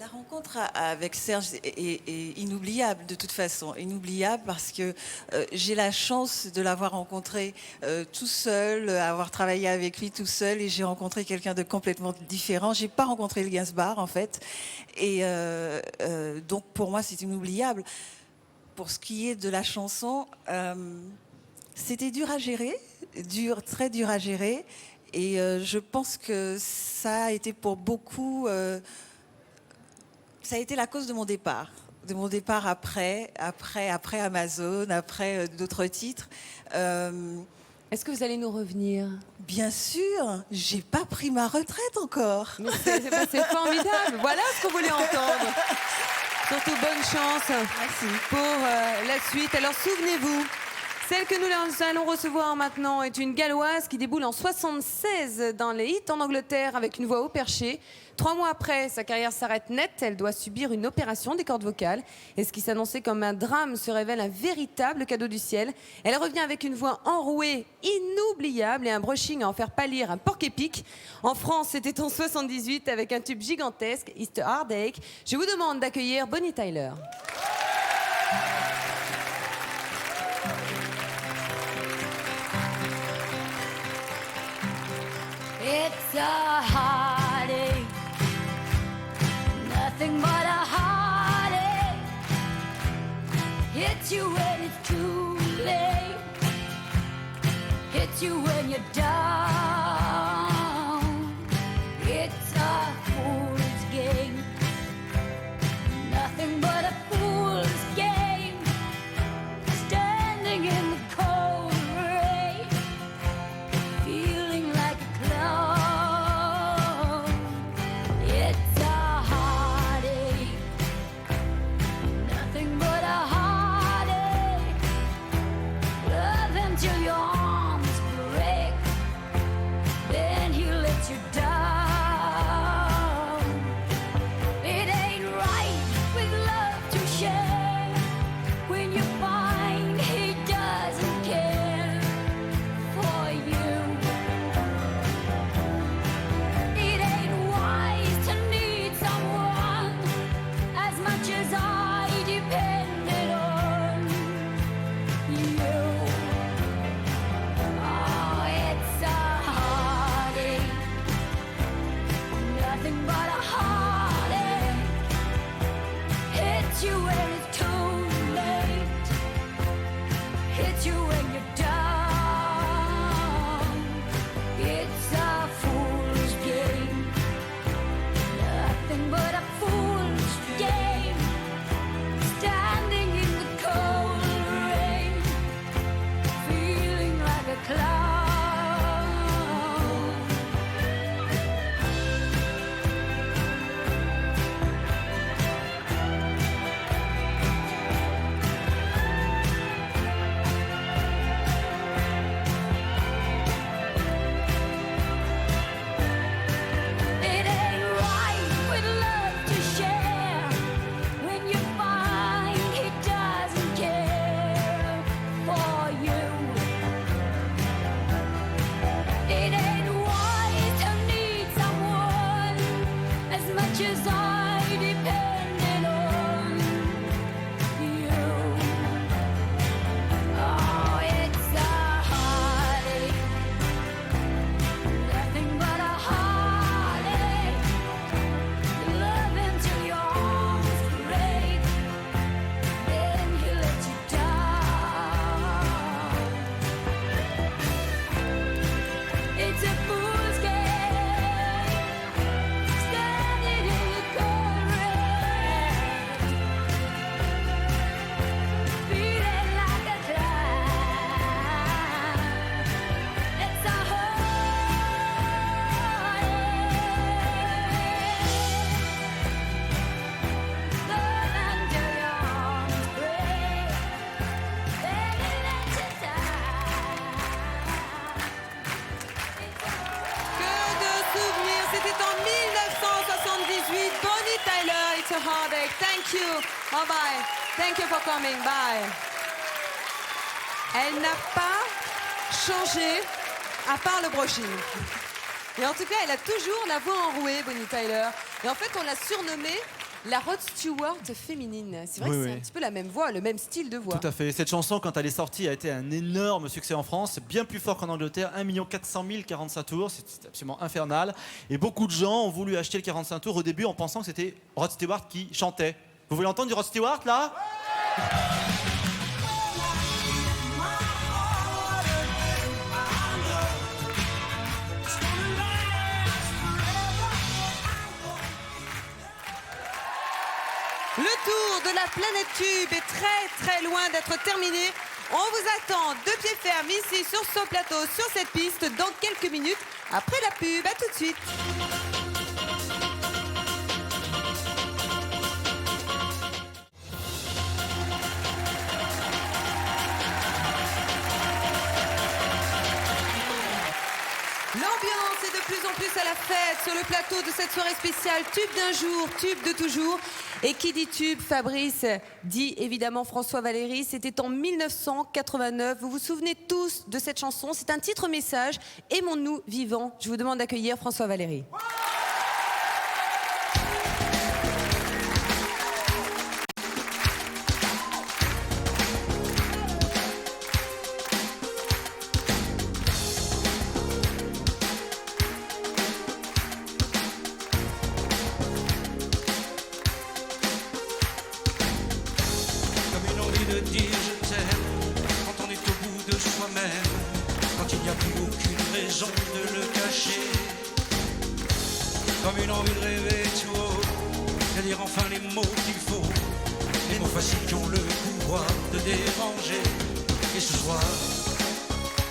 [SPEAKER 4] La rencontre avec Serge est inoubliable de toute façon, inoubliable parce que j'ai la chance de l'avoir rencontré tout seul, avoir travaillé avec lui tout seul, et j'ai rencontré quelqu'un de complètement différent. J'ai pas rencontré le Gainsbourg en fait, et donc pour moi c'est inoubliable. Pour ce qui est de la chanson, c'était dur à gérer, très dur à gérer, et je pense que ça a été pour beaucoup. Ça a été la cause de mon départ après Amazon, après d'autres titres.
[SPEAKER 1] Est-ce que vous allez nous revenir?
[SPEAKER 4] Bien sûr, j'ai pas pris ma retraite encore.
[SPEAKER 1] Mais c'est formidable, voilà ce qu'on voulait entendre. Surtout bonne chance.
[SPEAKER 4] Merci.
[SPEAKER 1] Pour la suite. Alors souvenez-vous, Celle que nous allons recevoir maintenant est une Galloise qui déboule en 76 dans les hits en Angleterre avec une voix haut perchée. 3 mois après, sa carrière s'arrête net. Elle doit subir une opération des cordes vocales. Et ce qui s'annonçait comme un drame se révèle un véritable cadeau du ciel. Elle revient avec une voix enrouée, inoubliable et un brushing à en faire pâlir un porc-épic. En France, c'était en 78 avec un tube gigantesque, It's a Heartache. Je vous demande d'accueillir Bonnie Tyler.
[SPEAKER 2] It's a heartache, nothing but a heartache. Hits you when it's too late, hits you when you're down. It's a fool's game, nothing but a fool's game. Standing in the cold rain, feeling like a clown. It's a heartache, nothing but a heartache. Love until your arms break, then he lets you down. It ain't right with love to share when you find he doesn't care for you. It ain't wise to need someone as much as I depended on you. Oh, it's a heartache, nothing but a heartache. Hits you when it's too late, hits you when you're down. It's a fool's game, nothing but a fool's game. Standing in the cold rain, feeling like a clown. It ain't right with love to share when you find he doesn't care for you. It ain't wise to need someone as much as I depended on you. Oh, it's a heartache, nothing but a heartache. Love until your arms break, then he lets you down. It's a fool's game, standing in the cold rain, feeling like a clown. It's a heartache, love until your arms break, then he lets you down.
[SPEAKER 1] Que de souvenirs. C'était en 1978. Bonnie Tyler, It's a Heartache. Thank you. Bye bye. Thank you for coming. Bye. Elle n'a pas changé à part le brushing. Et en tout cas, elle a toujours la voix enrouée, Bonnie Tyler. Et en fait, on l'a surnommée la Rod Stewart féminine. C'est vrai
[SPEAKER 6] Oui,
[SPEAKER 1] que c'est
[SPEAKER 6] oui.
[SPEAKER 1] un petit peu la même voix, le même style de voix.
[SPEAKER 6] Tout à fait. Cette chanson, quand elle est sortie, a été un énorme succès en France, bien plus fort qu'en Angleterre. 1 400 000 45 tours, c'est absolument infernal. Et beaucoup de gens ont voulu acheter le 45 tours au début en pensant que c'était Rod Stewart qui chantait. Vous voulez entendre du Rod Stewart là ?
[SPEAKER 1] Le tour de la planète Tube est très très loin d'être terminé. On vous attend de pied ferme ici sur ce plateau, sur cette piste, dans quelques minutes, après la pub. À tout de suite. plus en plus à la fête sur le plateau de cette soirée spéciale Tube d'un jour, tube de toujours. Et qui dit tube, Fabrice, dit évidemment François Valéry. C'était en 1989. Vous vous souvenez tous de cette chanson. C'est un titre message. Aimons-nous vivants. Je vous demande d'accueillir François Valéry.
[SPEAKER 13] Comme une envie de dire je t'aime quand on est au bout de soi-même, quand il n'y a plus aucune raison de le cacher. Comme une envie de rêver tout haut, de dire enfin les mots qu'il faut, les mots faciles qui ont le pouvoir de déranger. Et ce soir,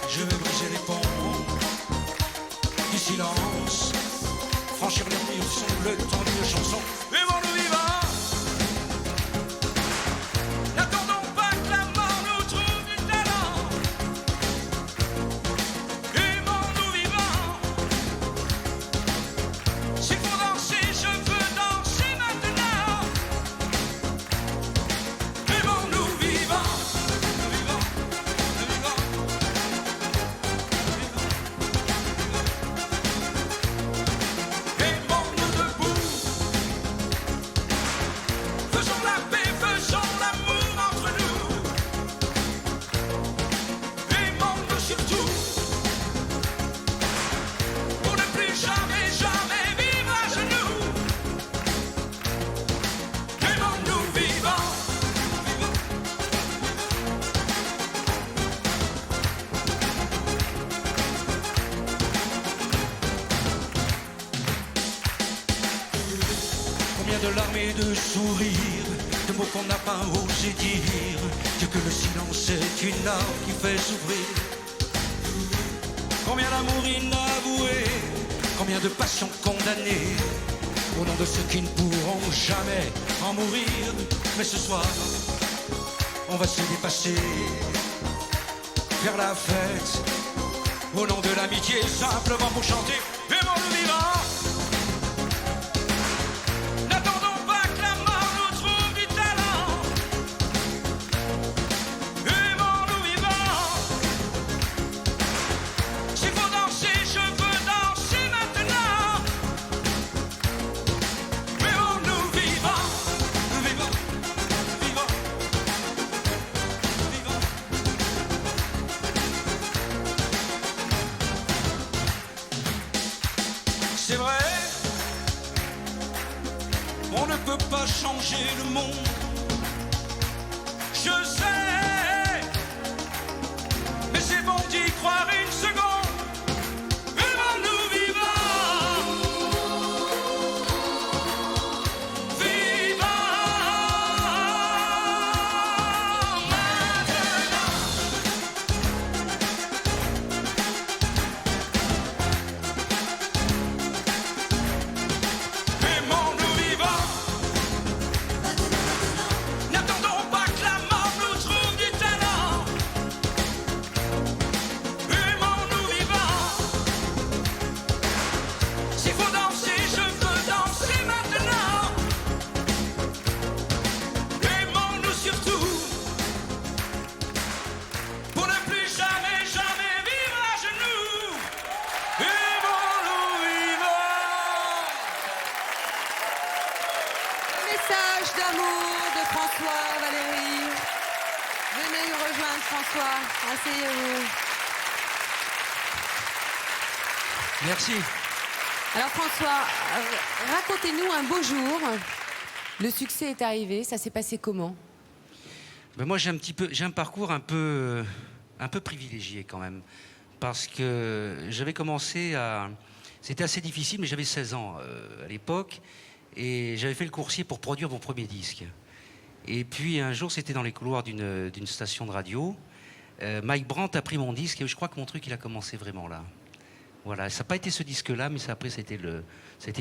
[SPEAKER 13] je vais briser les ponts du silence, franchir les murs sous le temps d'une chanson. Aimons-nous vivants. N'attendons pas que la mort nous trouve du talent. Aimons-nous vivants. S'il faut danser, je veux danser maintenant. Aimons-nous vivants. Nous vivants, nous vivants. Aimons-nous debout. Faisons la paix, faisons l'amour entre nous. Aimons-nous surtout pour ne plus jamais, jamais vivre à genoux. Aimons-nous vivants. Combien de larmes et de sourires, de mots qu'on n'a pas osé dire, dire que le silence est une arme qui fait s'ouvrir. Combien d'amour inavoué, combien de passions condamnées, au nom de ceux qui ne pourront jamais en mourir. Mais ce soir, on va se dépasser, faire la fête, au nom de l'amitié, simplement pour chanter. Aimons-nous vivants. N'attendons pas que la mort nous trouve du talent. Aimons-nous vivants. S'il faut danser, je veux danser maintenant. Aimons-nous vivants. Vivants, vivants, vivants. C'est vrai, on ne peut pas changer le monde. Je sais, mais c'est bon d'y croire une seconde. Aimons-nous vivants. Vivants maintenant. Aimons-nous vivants. N'attendons pas que la mort nous trouve du talent. Aimons-nous vivants. S'il faut danser, je veux danser maintenant. Aimons-nous surtout pour ne plus jamais, jamais vivre à genoux. Aimons-nous vivants.
[SPEAKER 1] Message d'amour de François Valéry. Venez nous rejoindre, François. Asseyez-vous.
[SPEAKER 13] Merci.
[SPEAKER 1] Alors François, racontez-nous un beau jour. Le succès est arrivé. Ça s'est passé comment?
[SPEAKER 14] Ben moi, j'ai un parcours un peu privilégié quand même, parce que j'avais commencé à, c'était assez difficile, mais j'avais 16 ans à l'époque, et j'avais fait le coursier pour produire mon premier disque. Et puis un jour, c'était dans les couloirs d'une station de radio. Mike Brandt a pris mon disque, et je crois que mon truc, il a commencé vraiment là. Voilà, ça n'a pas été ce disque-là, mais après, c'était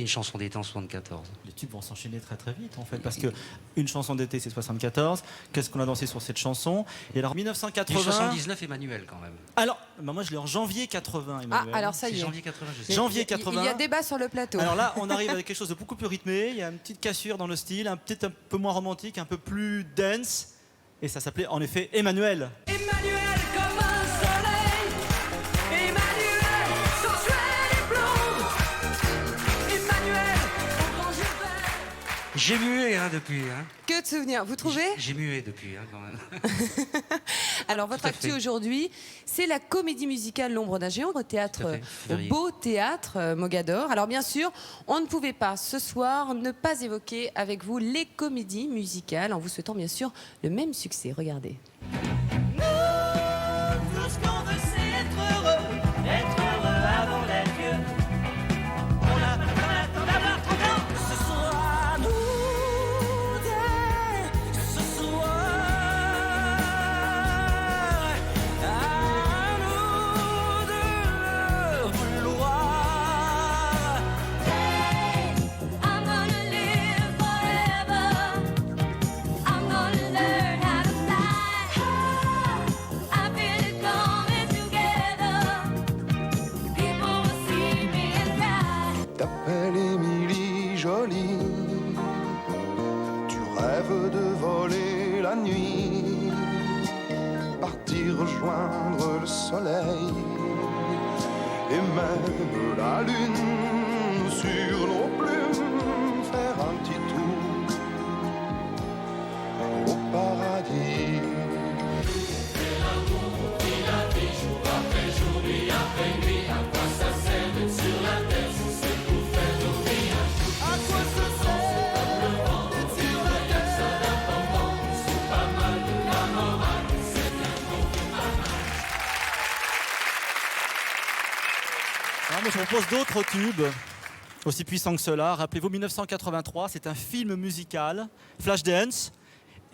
[SPEAKER 14] une chanson d'été en 74.
[SPEAKER 6] Les tubes vont s'enchaîner très très vite en fait, parce que une chanson d'été c'est 74. Qu'est-ce qu'on a dansé sur cette chanson? Et alors 1980.
[SPEAKER 14] Et 79, Emmanuel quand même.
[SPEAKER 6] Alors, bah moi je l'ai en janvier 80, Emmanuel.
[SPEAKER 1] Ah, alors ça y est.
[SPEAKER 14] C'est janvier 80, je sais.
[SPEAKER 6] Janvier 80.
[SPEAKER 1] Il y a débat sur le plateau.
[SPEAKER 6] Alors là, on arrive avec quelque chose de beaucoup plus rythmé. Il y a une petite cassure dans le style, un peu moins romantique, un peu plus dance. Et ça s'appelait en effet Emmanuel.
[SPEAKER 3] Emmanuel comme un soleil, Emmanuel sensuel et blonde, Emmanuel aux grands yeux verts.
[SPEAKER 14] J'ai mué depuis. Hein.
[SPEAKER 1] Que de souvenirs, vous trouvez?
[SPEAKER 14] J'ai mué depuis quand même.
[SPEAKER 1] Alors votre
[SPEAKER 14] Tout à
[SPEAKER 1] actu
[SPEAKER 14] fait.
[SPEAKER 1] aujourd'hui, c'est la comédie musicale L'ombre d'un géant au théâtre,
[SPEAKER 14] Tout à fait,
[SPEAKER 1] au
[SPEAKER 14] février.
[SPEAKER 1] Beau Théâtre Mogador. Alors bien sûr, on ne pouvait pas ce soir ne pas évoquer avec vous les comédies musicales en vous souhaitant bien sûr le même succès. Regardez.
[SPEAKER 3] Tout ce qu'on veut c'est être heureux avant d'être vieux. On a pas le temps d'avoir 30 ans. Ce soir, nous deux, ce soir, à nous de vouloir.
[SPEAKER 2] I'm gonna live forever. I'm gonna learn how to fly. I feel it coming together. People will see me and cry.
[SPEAKER 15] T'appelles Émilie Jolie, tu rêves de voler la nuit, partir rejoindre le soleil et même la lune sur nos plumes, faire un petit tour au paradis.
[SPEAKER 3] À quoi ça sert d'être sur la terre? C'est pas mal de la morale, c'est bien pour
[SPEAKER 6] Ah, mais je vous propose d'autres tubes aussi puissants que cela. Rappelez-vous 1983, c'est un film musical, Flashdance.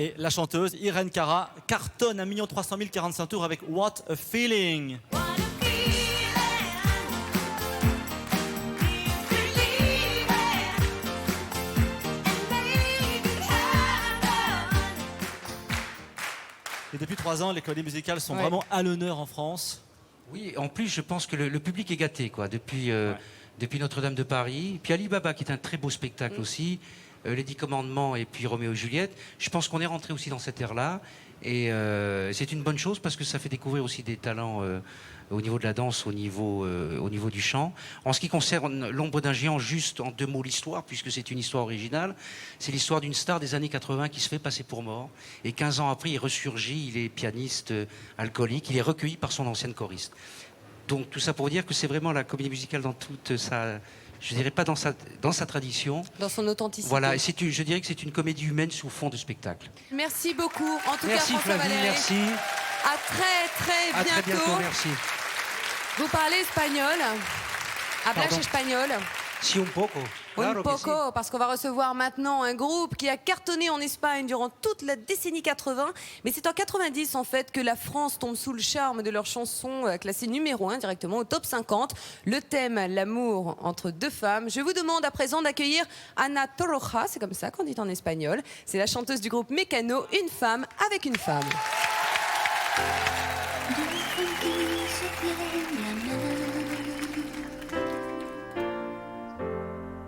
[SPEAKER 6] Et la chanteuse Irene Cara cartonne 1 300 045 tours avec What a Feeling. Et depuis 3 ans, les comédies musicales sont
[SPEAKER 1] Ouais.
[SPEAKER 6] vraiment à l'honneur en France.
[SPEAKER 14] Oui, en plus, je pense que le public est gâté, quoi, depuis Notre-Dame de Paris. Puis Alibaba, qui est un très beau spectacle aussi, Les 10 Commandements et puis Roméo et Juliette. Je pense qu'on est rentré aussi dans cette ère-là. Et c'est une bonne chose parce que ça fait découvrir aussi des talents au niveau de la danse, au niveau du chant. En ce qui concerne L'ombre d'un géant, juste en 2 mots l'histoire, puisque c'est une histoire originale. C'est l'histoire d'une star des années 80 qui se fait passer pour mort. Et 15 ans après, il ressurgit, il est pianiste alcoolique, il est recueilli par son ancienne choriste. Donc tout ça pour dire que c'est vraiment la comédie musicale dans toute sa... Je dirais pas dans sa tradition.
[SPEAKER 1] Dans son authenticité.
[SPEAKER 14] Voilà, et je dirais que c'est une comédie humaine sous fond de spectacle.
[SPEAKER 1] Merci beaucoup. En tout
[SPEAKER 14] Merci
[SPEAKER 1] cas, François
[SPEAKER 14] Flavie,
[SPEAKER 1] Valéry.
[SPEAKER 14] merci.
[SPEAKER 1] À très
[SPEAKER 14] À
[SPEAKER 1] bientôt.
[SPEAKER 14] très bientôt, merci.
[SPEAKER 1] Vous parlez espagnol. Hablas
[SPEAKER 14] Pardon.
[SPEAKER 1] espagnol.
[SPEAKER 14] Si un poco.
[SPEAKER 1] Un
[SPEAKER 14] Claro que
[SPEAKER 1] poco,
[SPEAKER 14] sí.
[SPEAKER 1] parce qu'on va recevoir maintenant un groupe qui a cartonné en Espagne durant toute la décennie 80. Mais c'est en 90 en fait que la France tombe sous le charme de leur chanson classée numéro 1 directement au top 50. Le thème, l'amour entre 2 femmes. Je vous demande à présent d'accueillir Ana Torroja, c'est comme ça qu'on dit en espagnol. C'est la chanteuse du groupe Mecano, une femme avec une femme.
[SPEAKER 2] Deux femmes qui se tiennent la main.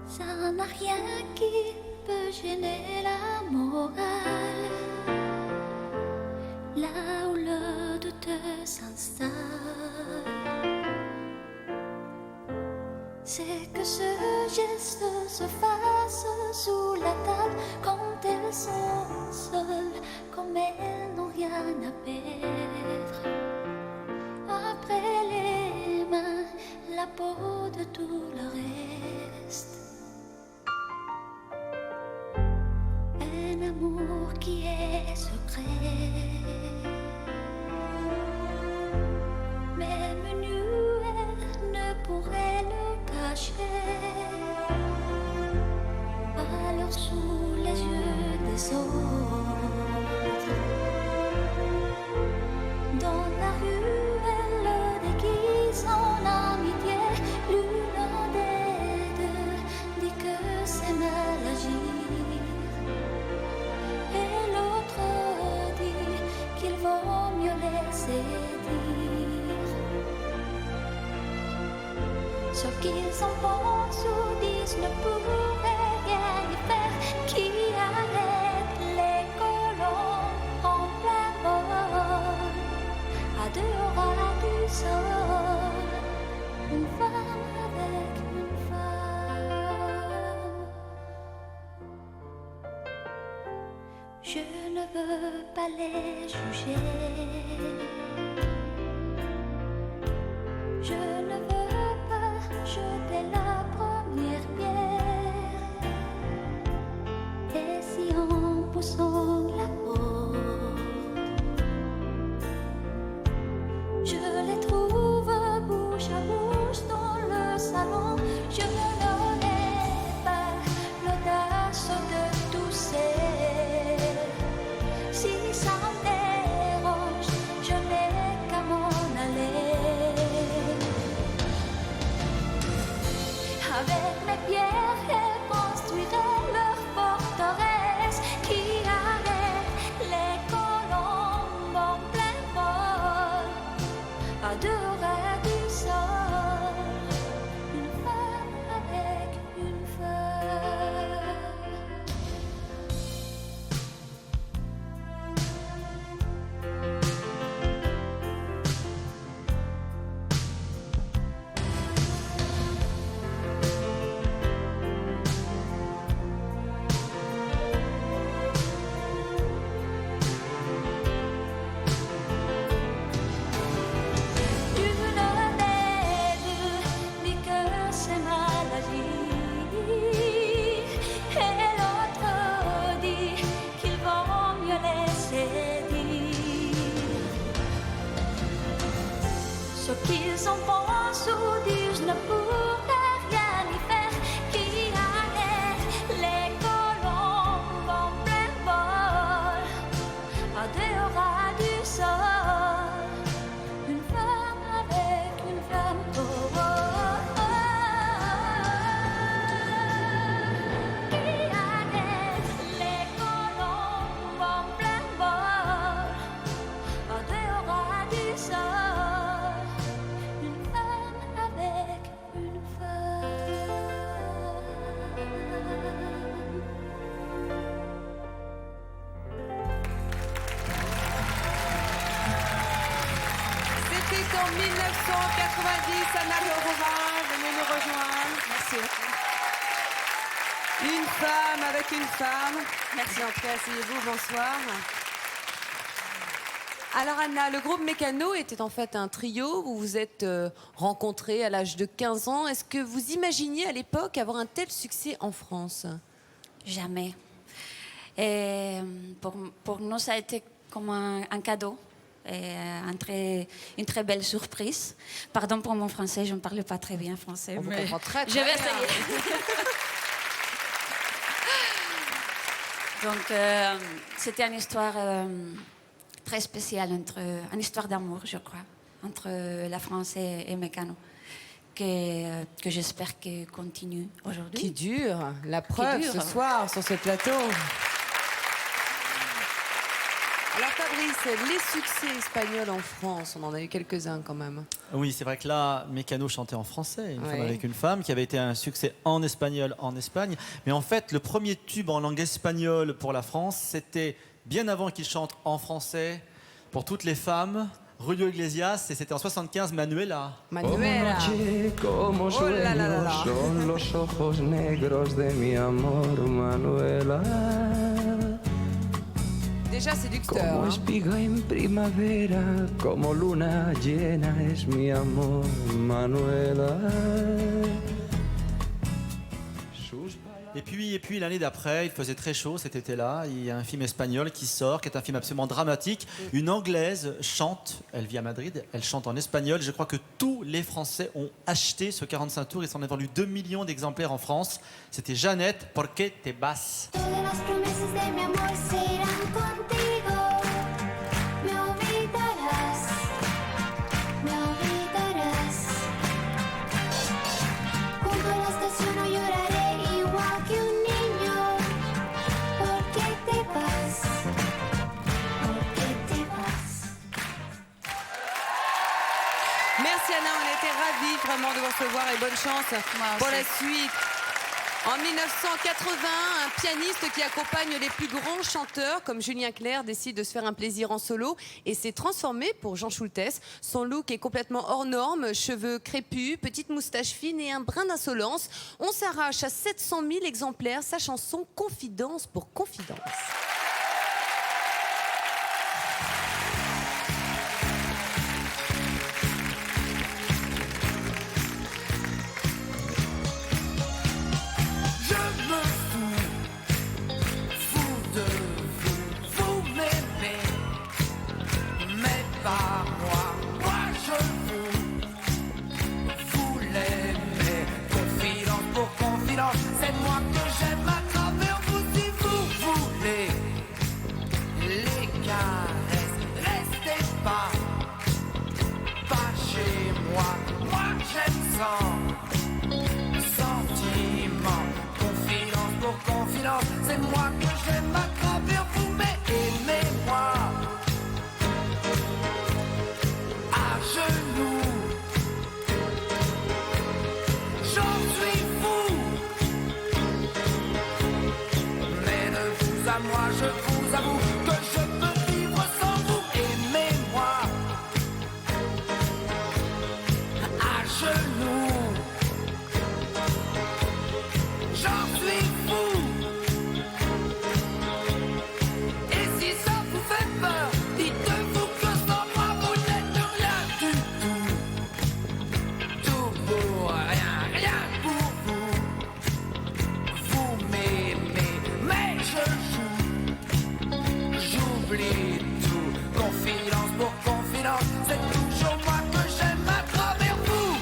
[SPEAKER 2] Ça n'a rien qui peut gêner la morale. Là où le doute s'installe, c'est que ce geste se fasse sous la table quand elles sont seules, comme elles n'ont rien à perdre. Après les mains, la peau de tout le reste. Un amour qui est secret. Même nu, elle ne pourrait le cacher. Alors sous les yeux des autres, dans la rue, elle le déguise en amitié. Ce qu'ils en pensent ou disent ne pourrait rien y faire. Qui arrête les colons en plein vol à 2 ras du sol? Une femme avec une femme. Je ne veux pas les juger. Je ne veux pas jeter la première pierre. Et si en poussant la porte, je les trouve bouche à bouche dans le salon, je n'aurai pas l'audace de tousser. Si ça me dérange, je n'ai qu'à m'en aller. Avec mes pierres, elles construiraient leur forteresse qui arrête les colombes en plein vol à 2 ras du sol. Une femme avec une femme. Une des deux dit que c'est mal agi et l'autre dit qu'il vaut mieux laisser dire. Ce qu'ils en pensent ou disent ne pourrait rien y faire. Qui arrête les colombes en plein vol à 2 ras du sol? Une femme avec une femme. Oh, oh, oh. Qui arrête les colombes en plein vol à 2 ras du sol? Une femme avec une
[SPEAKER 1] C'était en 1990, Anna Borova, venez nous rejoindre. Merci. Une femme avec une femme. Merci en tout cas, asseyez-vous, bonsoir. Alors Anna, le groupe Mécano était en fait un trio. Vous vous êtes rencontrés à l'âge de 15 ans. Est-ce que vous imaginiez à l'époque avoir un tel succès en France?
[SPEAKER 2] Jamais. Et pour nous, ça a été comme un cadeau. Et une très belle surprise. Pardon pour mon français, je ne parle pas très bien français.
[SPEAKER 1] On vous
[SPEAKER 2] mais
[SPEAKER 1] comprend très,
[SPEAKER 2] je
[SPEAKER 1] très
[SPEAKER 2] vais
[SPEAKER 1] bien.
[SPEAKER 2] essayer. Donc, c'était une histoire très spéciale, une histoire d'amour, je crois, entre la France et Mécano, que j'espère qu'elle continue aujourd'hui.
[SPEAKER 1] Qui dure, la preuve ce soir sur ce plateau. Alors Fabrice, les succès espagnols en France, on en a eu quelques-uns quand même.
[SPEAKER 6] Oui, c'est vrai que là, Mécano chantait en français, une
[SPEAKER 1] Ouais.
[SPEAKER 6] femme avec une femme, qui avait été un succès en espagnol en Espagne. Mais en fait, le premier tube en langue espagnole pour la France, c'était bien avant qu'il chante en français pour toutes les femmes, Julio Iglesias, et c'était en 75, Manuela.
[SPEAKER 1] Manuela.
[SPEAKER 15] Como
[SPEAKER 1] Oh là là là là.
[SPEAKER 15] sueños son los ojos negros de mi amor, Manuela.
[SPEAKER 1] Déjà séducteur.
[SPEAKER 15] Como
[SPEAKER 1] Hein.
[SPEAKER 15] espiga en primavera, como luna llena es mi amor, Manuela.
[SPEAKER 6] Et puis l'année d'après, il faisait très chaud cet été-là. Il y a un film espagnol qui sort, qui est un film absolument dramatique. Une Anglaise chante, elle vit à Madrid, elle chante en espagnol. Je crois que tous les Français ont acheté ce 45 tours. Il s'en est vendu 2 millions d'exemplaires en France. C'était Jeannette, ¿Por qué te vas?
[SPEAKER 2] Todas las promesas de mi amor se irán contigo. Me olvidarás, me olvidarás. Junto a la estación no lloraré igual que un niño. ¿Por qué te vas? ¿Por qué te vas?
[SPEAKER 1] Merci Luciana, on était ravis vraiment de vous recevoir et bonne chance pour la suite. En 1980, un pianiste qui accompagne les plus grands chanteurs comme Julien Clerc décide de se faire un plaisir en solo et s'est transformé pour Jean Schultes. Son look est complètement hors norme, cheveux crépus, petite moustache fine et un brin d'insolence. On s'arrache à 700 000 exemplaires sa chanson Confidence pour Confidence.
[SPEAKER 3] C'est moi que j'aime à travers vous si vous voulez. Les caresses, restez pas chez moi. Moi j'aime sans sentiment. Confidence pour confidence, c'est moi que j'aime à travers vous. Mais aimez-moi à genoux. J'en suis fou. À moi, je vous avoue que je peux vivre sans vous. Aimez-moi à genoux. J'en suis fou. Et si ça vous fait peur, dites-vous que sans moi vous n'êtes rien du tout. Tout pour rien, rien pour vous. Vous m'aimez, mais je j'oublie tout, confidence pour confidence, c'est toujours moi que j'aime à travers vous.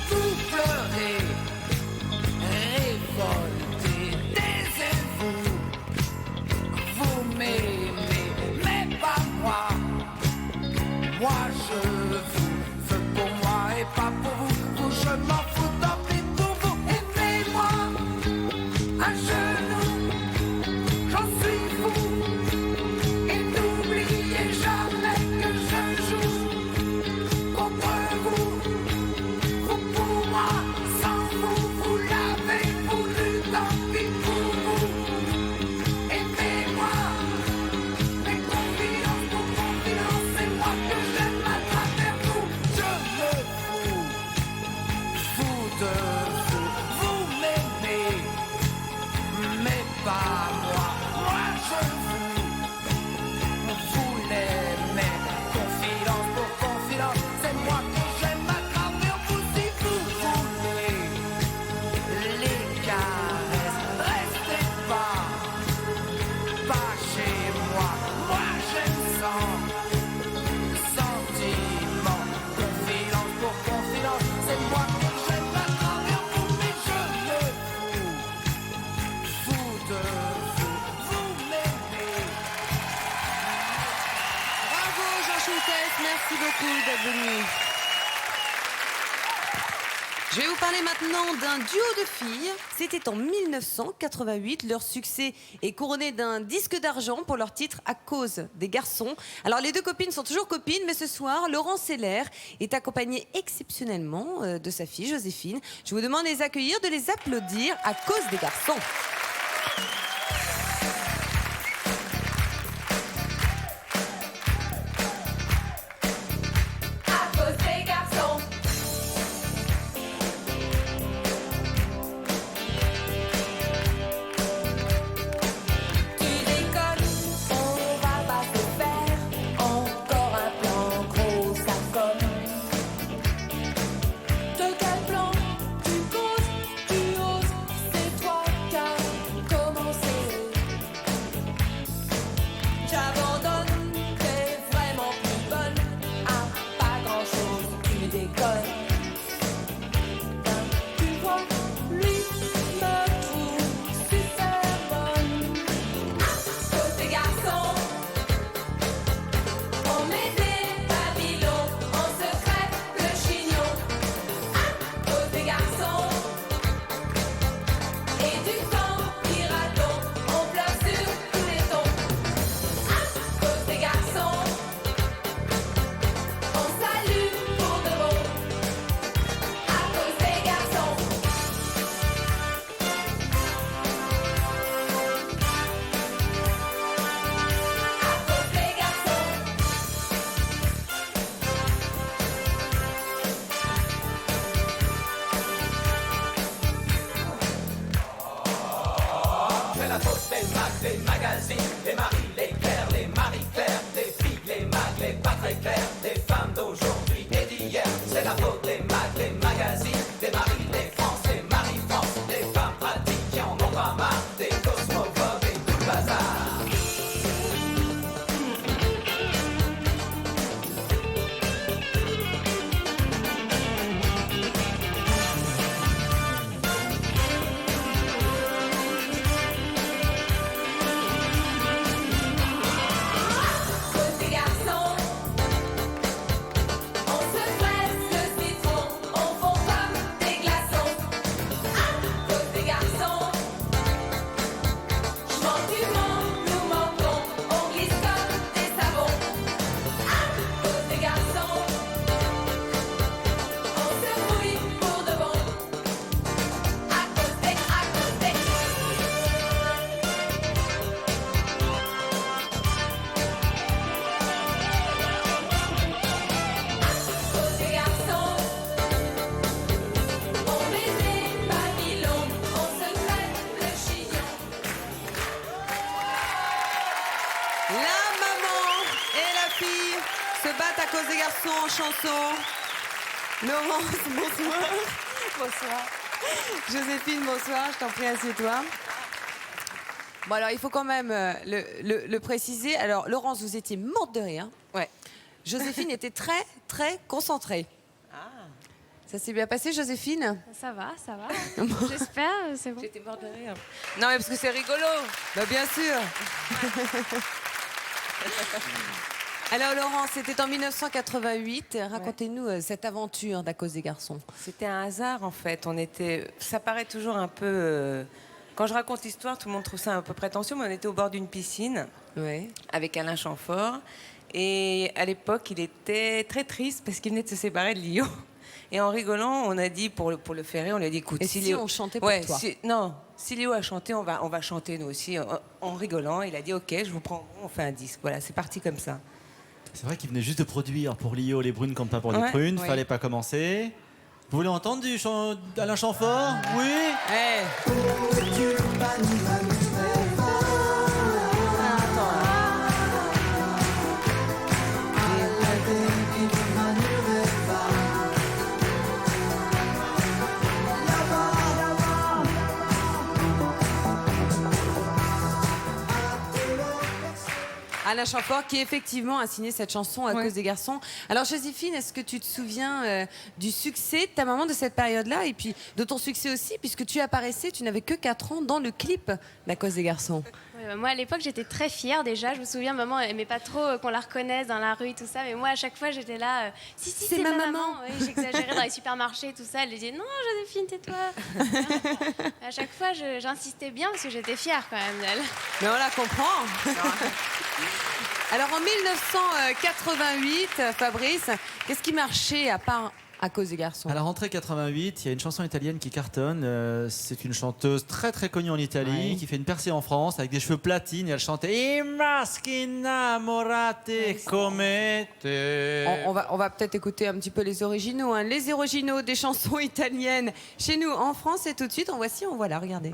[SPEAKER 3] Vous pleurez, révoltez, taisez-vous. Vous m'aimez, mais pas moi. Moi je vous veux pour moi et pas pour vous. Vous je m'en fous, tant pis pour vous. Aimez-moi à genoux. J'en suis fou. Et n'oubliez jamais que je joue contre vous. Vous pour moi, sans vous, vous l'avez voulu, tant pis pour vous. Aimez-moi, mais confidence pour confidence, c'est moi que j'aime à travers vous. Je me fous de vous. Vous m'aimez, mais pas moi. Moi je vous l'aimez. Confidence pour confidence, c'est moi que j'aime à travers vous. Si vous voulez les caresses, restez pas chez moi. Moi j'aime sans sentiment. Confidence pour confidence, c'est moi que j'aime à travers vous. Mais je me fous de vous. Vous m'aimez.
[SPEAKER 1] Bravo Jean Schultes, merci beaucoup d'être venu. Je vais vous parler maintenant d'un duo de filles. C'était en 1988. Leur succès est couronné d'un disque d'argent pour leur titre À cause des garçons. Alors les deux copines sont toujours copines, mais ce soir, Laurence Seller est accompagnée exceptionnellement de sa fille Joséphine. Je vous demande de les accueillir, de les applaudir À cause des garçons.
[SPEAKER 2] À cause des garçons. Tu déconnes, on va pas se faire encore un plan gros ça comme. De quel plan tu causes, tu oses, c'est toi qui as
[SPEAKER 1] La maman et la fille se battent à cause des garçons en chanson. Laurence, bonsoir. Bonsoir. Joséphine, bonsoir. Je t'en prie, assieds-toi. Bon, alors, il faut quand même le préciser. Alors, Laurence, vous étiez morte de rire.
[SPEAKER 16] Ouais.
[SPEAKER 1] Joséphine était très, très concentrée. Ça s'est bien passé, Joséphine?
[SPEAKER 17] Ça va. J'espère, c'est bon.
[SPEAKER 16] J'étais morte de rire. Non, mais parce que c'est rigolo.
[SPEAKER 1] Bah, bien sûr. Alors, Laurence, c'était en 1988. Racontez-nous cette aventure d'À cause des garçons.
[SPEAKER 16] C'était un hasard, en fait. Ça paraît toujours un peu... Quand je raconte l'histoire, tout le monde trouve ça un peu prétentieux, mais on était au bord d'une piscine avec Alain Chamfort. Et à l'époque, il était très triste parce qu'il venait de se séparer de Lio. Et en rigolant, on a dit, pour le faire rire, on lui a dit, écoute...
[SPEAKER 1] Et si on chantait pour toi?
[SPEAKER 16] Non, si Léo a chanté, on va chanter nous aussi. En rigolant, il a dit, ok, je vous prends, on fait un disque. Voilà, c'est parti comme ça.
[SPEAKER 6] C'est vrai qu'il venait juste de produire pour Lio Les Brunes comptent pas pour des prunes. Fallait pas commencer. Vous voulez entendre du chant d'Alain Chamfort? Oui.
[SPEAKER 1] Alain Chamfort qui effectivement a signé cette chanson À cause des garçons. Alors Joséphine, est-ce que tu te souviens du succès de ta maman de cette période-là et puis de ton succès aussi puisque tu apparaissais, tu n'avais que 4 ans dans le clip d'À cause des garçons?
[SPEAKER 17] Moi, à l'époque, j'étais très fière déjà. Je me souviens, maman aimait pas trop qu'on la reconnaisse dans la rue, tout ça. Mais moi, à chaque fois, j'étais là. Si, c'est ma maman. Oui, j'exagérais dans les supermarchés, tout ça. Elle disait non, Joséphine, tais-toi. À chaque fois, j'insistais bien parce que j'étais fière quand même d'elle.
[SPEAKER 1] Mais on la comprend. Alors en 1988, Fabrice, qu'est-ce qui marchait à part À cause des garçons?
[SPEAKER 6] À la rentrée 88, il y a une chanson italienne qui cartonne. C'est une chanteuse très très connue en Italie qui fait une percée en France avec des cheveux platines et elle chantait I maschi innamorati come te.
[SPEAKER 1] On va peut-être écouter un petit peu les originaux. Les originaux des chansons italiennes chez nous en France et tout de suite, on voilà, regardez.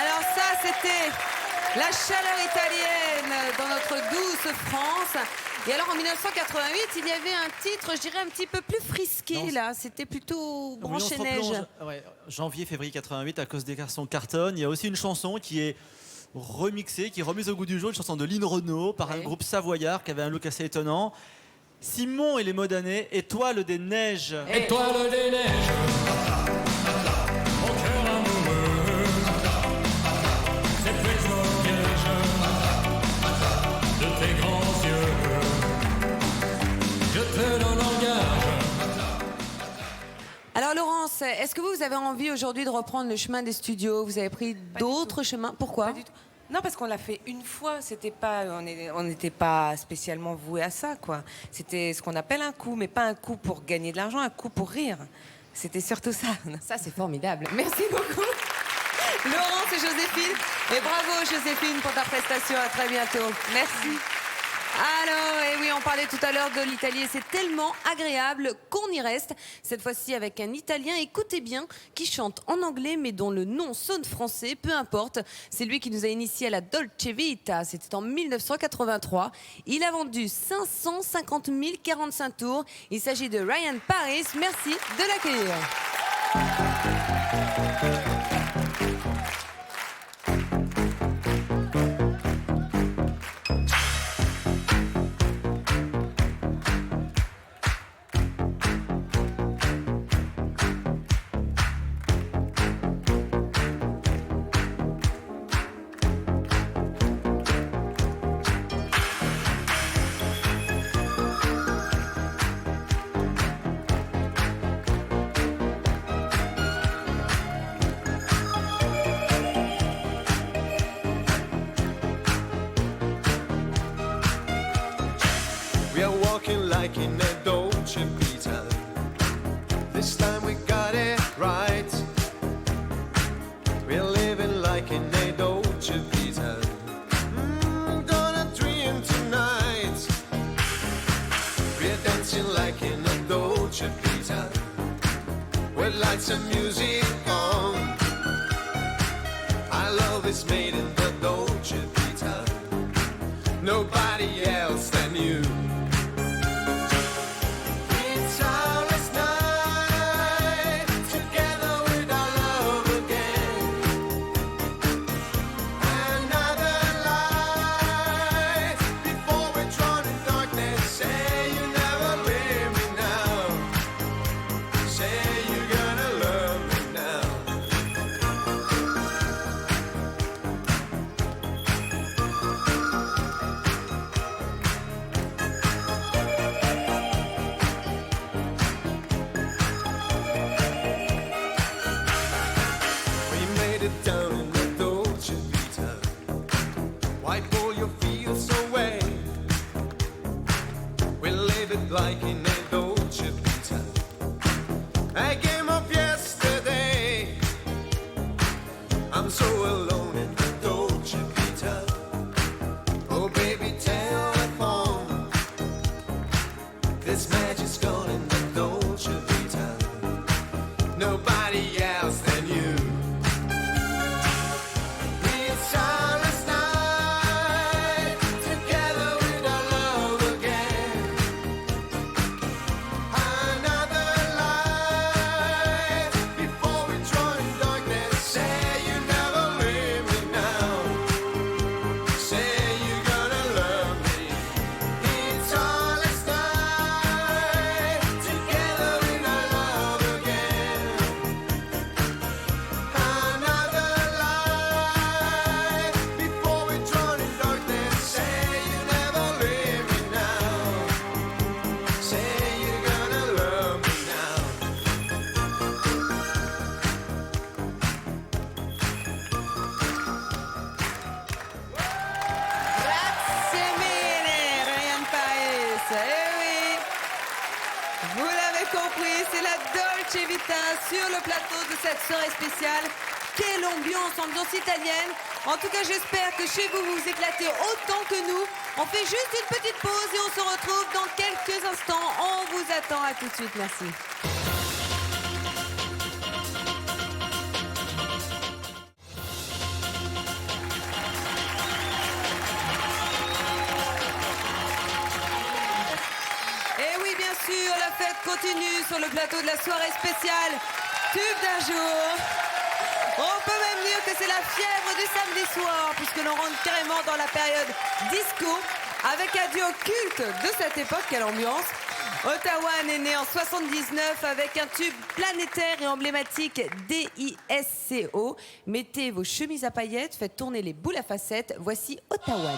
[SPEAKER 1] Alors ça, c'était la chaleur italienne dans notre douce France. Et alors en 1988, il y avait un titre, je dirais, un petit peu plus frisqué là. C'était plutôt branché neige.
[SPEAKER 6] Janvier, février 88, À cause des garçons cartonne. Il y a aussi une chanson qui est remixée, qui est remise au goût du jour, une chanson de Lynn Renaud par un groupe savoyard qui avait un look assez étonnant. Simon et les Modanais, Étoile des neiges.
[SPEAKER 12] Étoile des neiges, mon cœur amoureux, c'est pris au piège de tes grands yeux. Je te donne engage.
[SPEAKER 1] Alors Laurence, est-ce que vous avez envie aujourd'hui de reprendre le chemin des studios? Vous avez pris d'autres chemins? Pourquoi?
[SPEAKER 16] Non, parce qu'on l'a fait une fois. On n'était pas spécialement voué à ça, quoi. C'était ce qu'on appelle un coup, mais pas un coup pour gagner de l'argent, un coup pour rire. C'était surtout ça.
[SPEAKER 1] Ça, c'est formidable. Merci beaucoup. Laurence et Joséphine. Et bravo Joséphine pour ta prestation. À très bientôt.
[SPEAKER 16] Merci.
[SPEAKER 1] Alors, et oui, on parlait tout à l'heure de l'Italie et c'est tellement agréable qu'on y reste. Cette fois-ci avec un Italien, écoutez bien, qui chante en anglais mais dont le nom sonne français, peu importe. C'est lui qui nous a initiés à la Dolce Vita, c'était en 1983. Il a vendu 550 045 tours. Il s'agit de Ryan Paris. Merci de l'accueillir.
[SPEAKER 18] We are walking like in a Dolce Vita. This time we got it right. We're living like in a Dolce Vita. Gonna dream tonight. We're dancing like in a Dolce Vita. With lights and music on. Our love is made in the Dolce Vita. Nobody else than you. Down in the Dolce Vita. Wipe all your fears away. We live it like in a Dolce Vita. A game of yesterday. I'm so alone in the Dolce Vita. Oh baby, telephone. This magic's gone in the Dolce Vita. Nobody else than you.
[SPEAKER 1] Vous l'avez compris, c'est la Dolce Vita sur le plateau de cette soirée spéciale. Quelle ambiance italienne. En tout cas, j'espère que chez vous, vous éclatez autant que nous. On fait juste une petite pause et on se retrouve dans quelques instants. On vous attend, à tout de suite. Merci. Et oui, bien sûr, la fête continue sur le plateau de la soirée spéciale Tube d'un jour. On peut même dire que c'est la fièvre du samedi soir, puisque l'on rentre carrément dans la période disco, avec un duo culte de cette époque. Quelle ambiance! Ottawa est né en 79 avec un tube planétaire et emblématique DISCO. Mettez vos chemises à paillettes, faites tourner les boules à facettes. Voici Ottawa.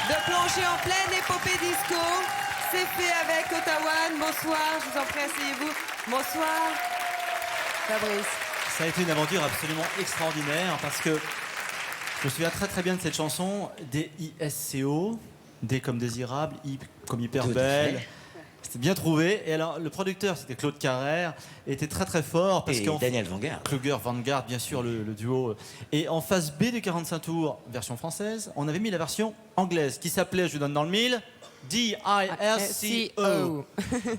[SPEAKER 1] de plonger en pleine épopée disco. C'est fait avec Ottawa. Bonsoir, je vous en prie, asseyez-vous. Bonsoir, Fabrice.
[SPEAKER 6] Ça a été une aventure absolument extraordinaire parce que je me souviens très très bien de cette chanson, D-I-S-C-O, D comme désirable, I comme hyper belle. C'était bien trouvé. Et alors, le producteur, c'était Claude Carrère, était très très fort. Parce
[SPEAKER 19] Et Daniel Vanguard.
[SPEAKER 6] Kluger Vanguard, bien sûr, le duo. Et en face B du 45 tours, version française, on avait mis la version anglaise qui s'appelait, je vous donne dans le mille, D-I-S-C-O.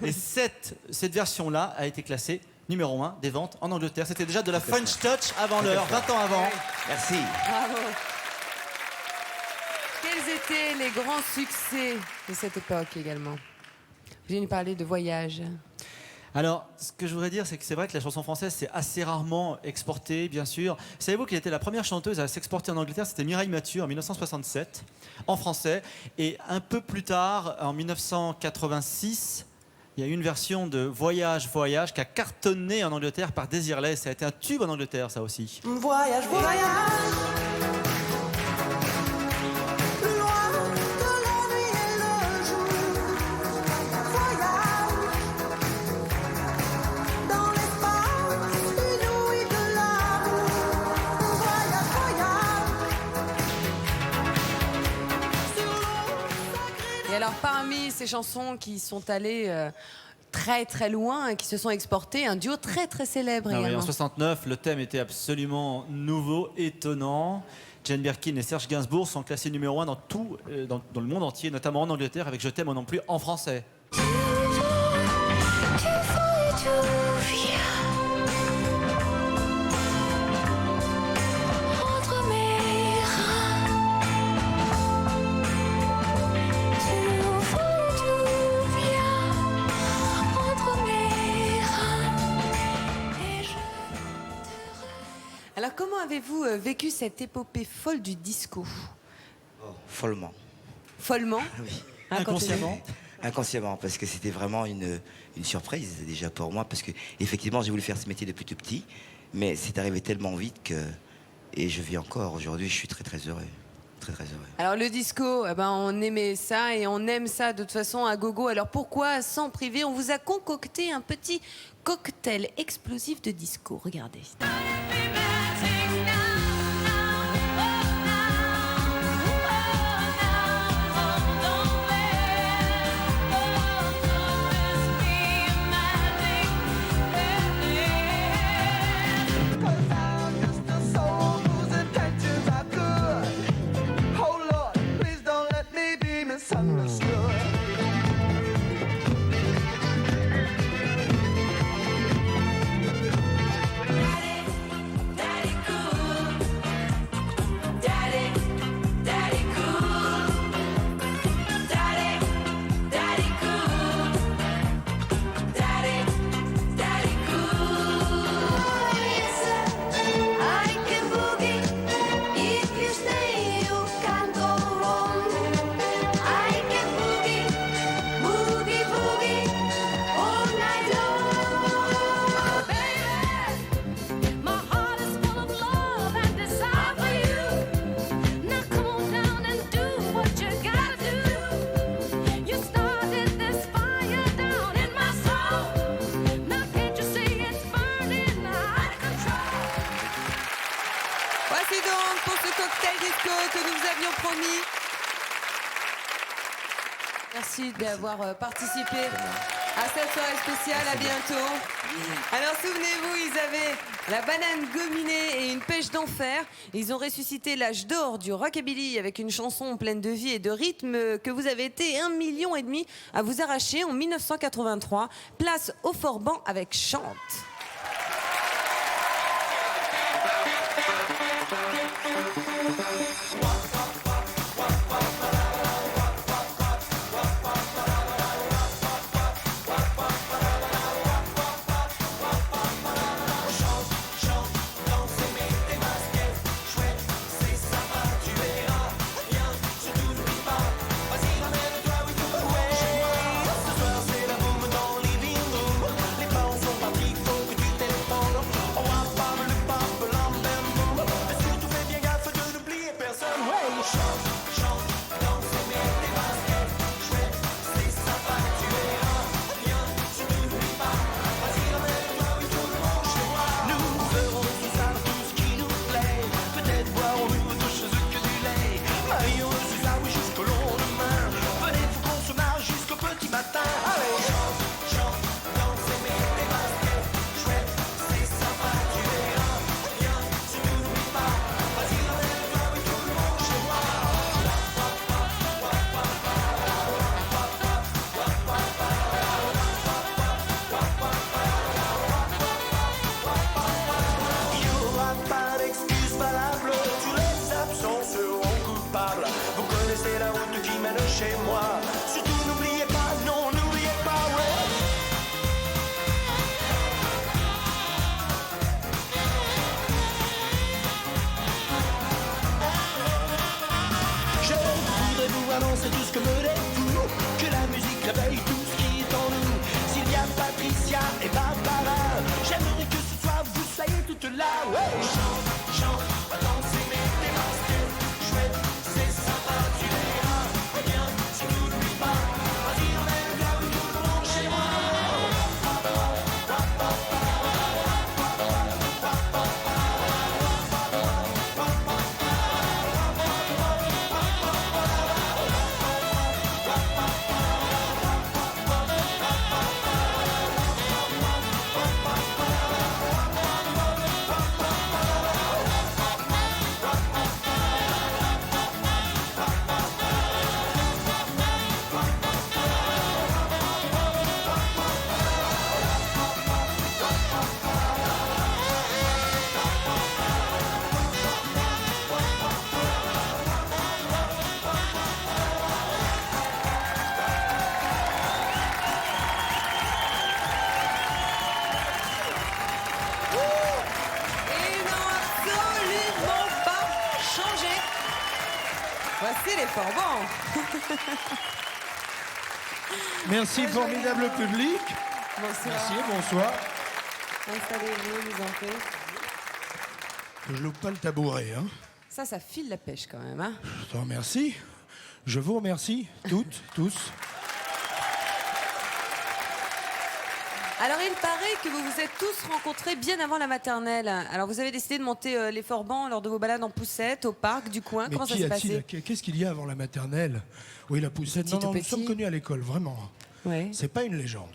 [SPEAKER 6] Et cette version-là a été classée numéro 1 des ventes en Angleterre. C'était déjà de la French Touch avant l'heure, 20 ans avant.
[SPEAKER 19] Merci.
[SPEAKER 1] Bravo. Quels étaient les grands succès de cette époque également? Vous venez nous parler de voyage.
[SPEAKER 6] Alors, ce que je voudrais dire, c'est que c'est vrai que la chanson française, c'est assez rarement exporté, bien sûr. Savez-vous quelle était la première chanteuse à s'exporter en Angleterre? C'était Mireille Mathieu en 1967, en français. Et un peu plus tard, en 1986, il y a eu une version de Voyage, Voyage qui a cartonné en Angleterre par Desireless. Ça a été un tube en Angleterre, ça aussi.
[SPEAKER 3] Voyage, voyage.
[SPEAKER 1] Alors, parmi ces chansons qui sont allées très très loin et qui se sont exportées, un duo très très célèbre
[SPEAKER 6] Ah oui,
[SPEAKER 1] également.
[SPEAKER 6] en 69, le thème était absolument nouveau, étonnant. Jane Birkin et Serge Gainsbourg sont classés numéro 1 dans le monde entier, notamment en Angleterre, avec Je t'aime non plus en français.
[SPEAKER 1] Alors, comment avez-vous vécu cette épopée folle du disco?
[SPEAKER 19] Follement.
[SPEAKER 1] Follement?
[SPEAKER 19] Oui.
[SPEAKER 6] Inconsciemment?
[SPEAKER 19] Inconsciemment, parce que c'était vraiment une surprise déjà pour moi, parce que effectivement j'ai voulu faire ce métier depuis tout petit, mais c'est arrivé tellement vite que... Et je vis encore aujourd'hui, je suis très très heureux. Très très heureux.
[SPEAKER 1] Alors le disco, on aimait ça et on aime ça de toute façon à gogo. Alors pourquoi s'en priver? On vous a concocté un petit cocktail explosif de disco. Regardez. Voici donc pour ce cocktail disco que nous vous avions promis. Merci d'avoir participé à cette soirée spéciale. À bientôt. Alors souvenez-vous, ils avaient la banane gominée et une pêche d'enfer. Ils ont ressuscité l'âge d'or du rockabilly avec une chanson pleine de vie et de rythme que vous avez été 1,5 million à vous arracher en 1983. Place au Forban avec Chante.
[SPEAKER 20] maintenant c'est tout ce que me défoule. Que la musique réveille tout ce qui est en nous. Sylvia, Patricia et Barbara, j'aimerais que ce soir vous soyez toutes là. Ouais. Chante, chante, va danser, mais tes masques, chouette, c'est sympa, tu verras. Reviens, si tu n'oublies pas, vas-y, emmène comme tout le monde chez moi.
[SPEAKER 1] Ils n'ont absolument pas changé. Voici les Forbans.
[SPEAKER 21] Merci, formidable public.
[SPEAKER 1] Bonsoir.
[SPEAKER 21] Merci, bonsoir.
[SPEAKER 1] Installez-vous, je vous en prie.
[SPEAKER 21] Que je loupe pas le tabouret. Hein.
[SPEAKER 1] Ça file la pêche quand même. Hein.
[SPEAKER 21] Je te remercie. Je vous remercie, toutes, tous.
[SPEAKER 1] Alors, il paraît que vous vous êtes tous rencontrés bien avant la maternelle. Alors, vous avez décidé de monter les Forbans lors de vos balades en poussette au parc du coin.
[SPEAKER 21] Mais
[SPEAKER 1] Comment ça s'est passé?
[SPEAKER 21] qu'est-ce qu'il y a avant la maternelle? Oui, la poussette. Non, nous sommes connus à l'école, vraiment.
[SPEAKER 1] Ouais.
[SPEAKER 21] C'est pas une légende.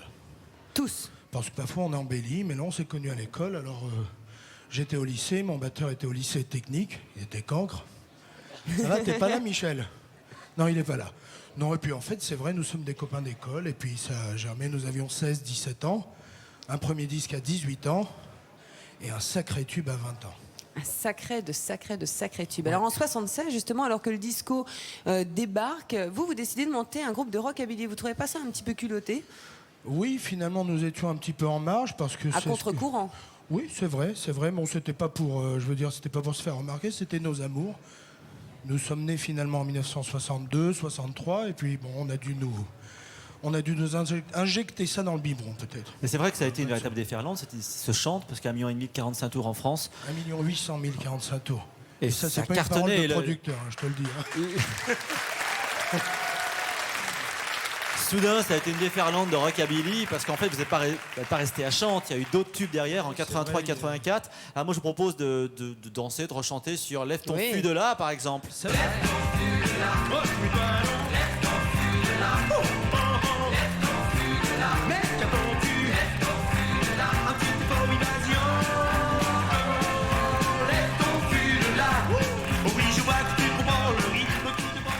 [SPEAKER 1] Tous?
[SPEAKER 21] Parce que parfois on embellit, mais non, on s'est connus à l'école. Alors, j'étais au lycée, mon batteur était au lycée technique, il était cancre. Ça va, t'es pas là, Michel? Non, il est pas là. Non, et puis en fait, c'est vrai, nous sommes des copains d'école, et puis ça a germé, nous avions 16, 17 ans, un premier disque à 18 ans, et un sacré tube à 20 ans.
[SPEAKER 1] Un sacré tube. Alors en 76, justement, alors que le disco débarque, vous décidez de monter un groupe de rockabilly. Vous trouvez pas ça un petit peu culotté?
[SPEAKER 21] Oui, finalement, nous étions un petit peu en marge, parce que...
[SPEAKER 1] À contre-courant.
[SPEAKER 21] Oui, c'est vrai, mais c'était pas pour, c'était pas pour se faire remarquer, c'était nos amours. Nous sommes nés finalement en 1962, 63, et puis bon, on a dû nous injecter ça dans le biberon, peut-être.
[SPEAKER 6] Mais c'est vrai que ça a été une véritable déferlante, ce chante, parce qu'un 1,5 million de 45 tours en France.
[SPEAKER 21] 1 800 000 45 tours.
[SPEAKER 6] Et
[SPEAKER 21] ça,
[SPEAKER 6] ça
[SPEAKER 21] c'est pas une parole
[SPEAKER 6] cartonnait,
[SPEAKER 21] de producteur, hein, je te le dis. Hein.
[SPEAKER 6] Soudain, ça a été une déferlante de rockabilly parce qu'en fait, vous n'êtes pas resté à Chante. Il y a eu d'autres tubes derrière en 83 et 84. Alors moi, je vous propose de danser, de rechanter sur Lève ton fût de là, par exemple.
[SPEAKER 20] Lève ton fût de là. Lève ton fût de là. Lève ton fût de là. Mec, qu'à ton cul. Lève ton fût de là. Un petit peu invasion. Lève ton fût de là. Oui, je vois que tu comprends le rythme qui te porte.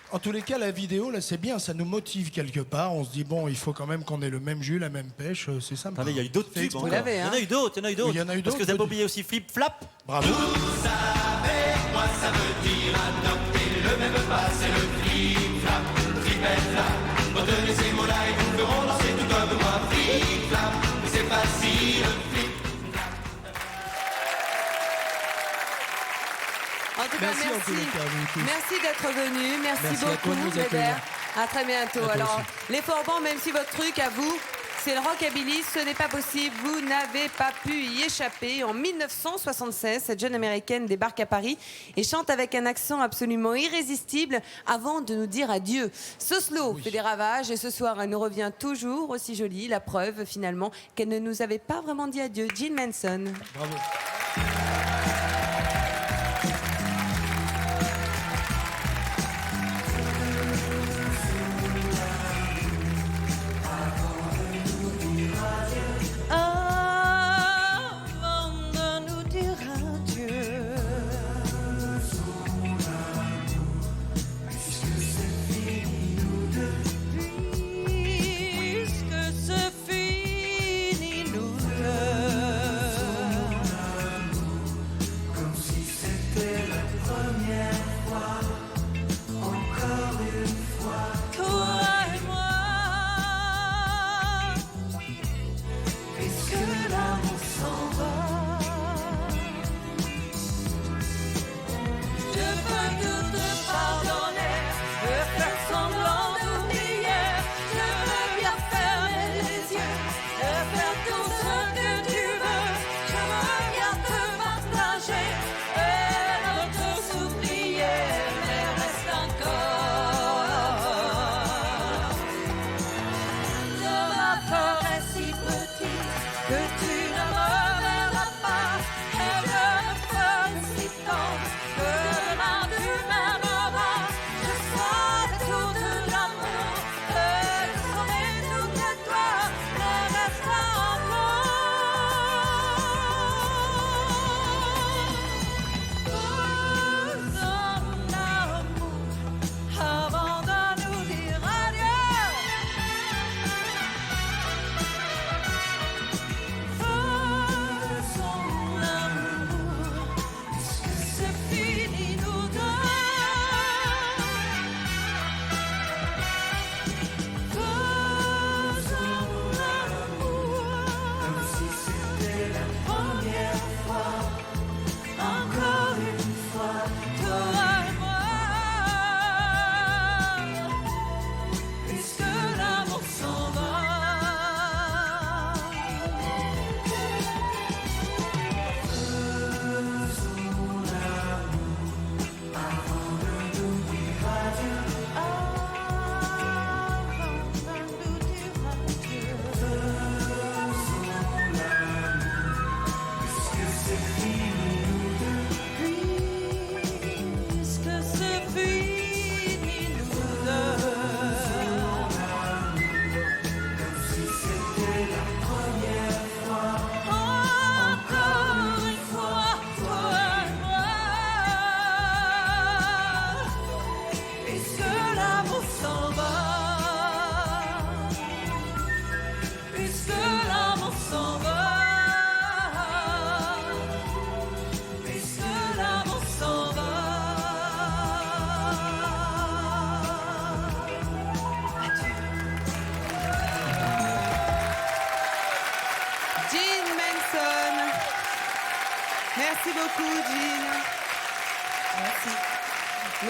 [SPEAKER 21] En tous les cas, la vidéo, là, c'est bien, ça nous motive quelque part. On se dit, bon, il faut quand même qu'on ait le même jus, la même pêche, c'est sympa.
[SPEAKER 6] Attendez, il y a eu d'autres tubes.
[SPEAKER 1] Vous l'avez, hein.
[SPEAKER 6] Il y en a eu d'autres.
[SPEAKER 21] Oui, il y en a eu
[SPEAKER 6] Parce que vous n'avez pas oublié aussi Flip Flap.
[SPEAKER 21] Bravo.
[SPEAKER 20] Tous avec moi, ça veut dire adopter le même pas, c'est le flip-flap, flip-flap. Retenez ces mots-là et nous ferons danser tout comme moi. Flip-flap, c'est facile, flip.
[SPEAKER 1] En tout cas,
[SPEAKER 21] Merci en tous les cas, vous tous.
[SPEAKER 1] Merci d'être venu. Merci
[SPEAKER 21] Merci à toi de
[SPEAKER 1] beaucoup,
[SPEAKER 21] nous accueillir.
[SPEAKER 1] Weber. À très bientôt.
[SPEAKER 21] À toi
[SPEAKER 1] Alors,
[SPEAKER 21] aussi.
[SPEAKER 1] les Forbans, même si votre truc à vous, c'est le rockabilly, ce n'est pas possible. Vous n'avez pas pu y échapper. En 1976, cette jeune américaine débarque à Paris et chante avec un accent absolument irrésistible avant de nous dire adieu. Ce slow fait des ravages et ce soir, elle nous revient toujours aussi jolie. La preuve, finalement, qu'elle ne nous avait pas vraiment dit adieu. Jill Manson.
[SPEAKER 21] Bravo.
[SPEAKER 3] Avant de nous dire adieu, puisque c'est fini nous deux, puisque c'est fini nous deux,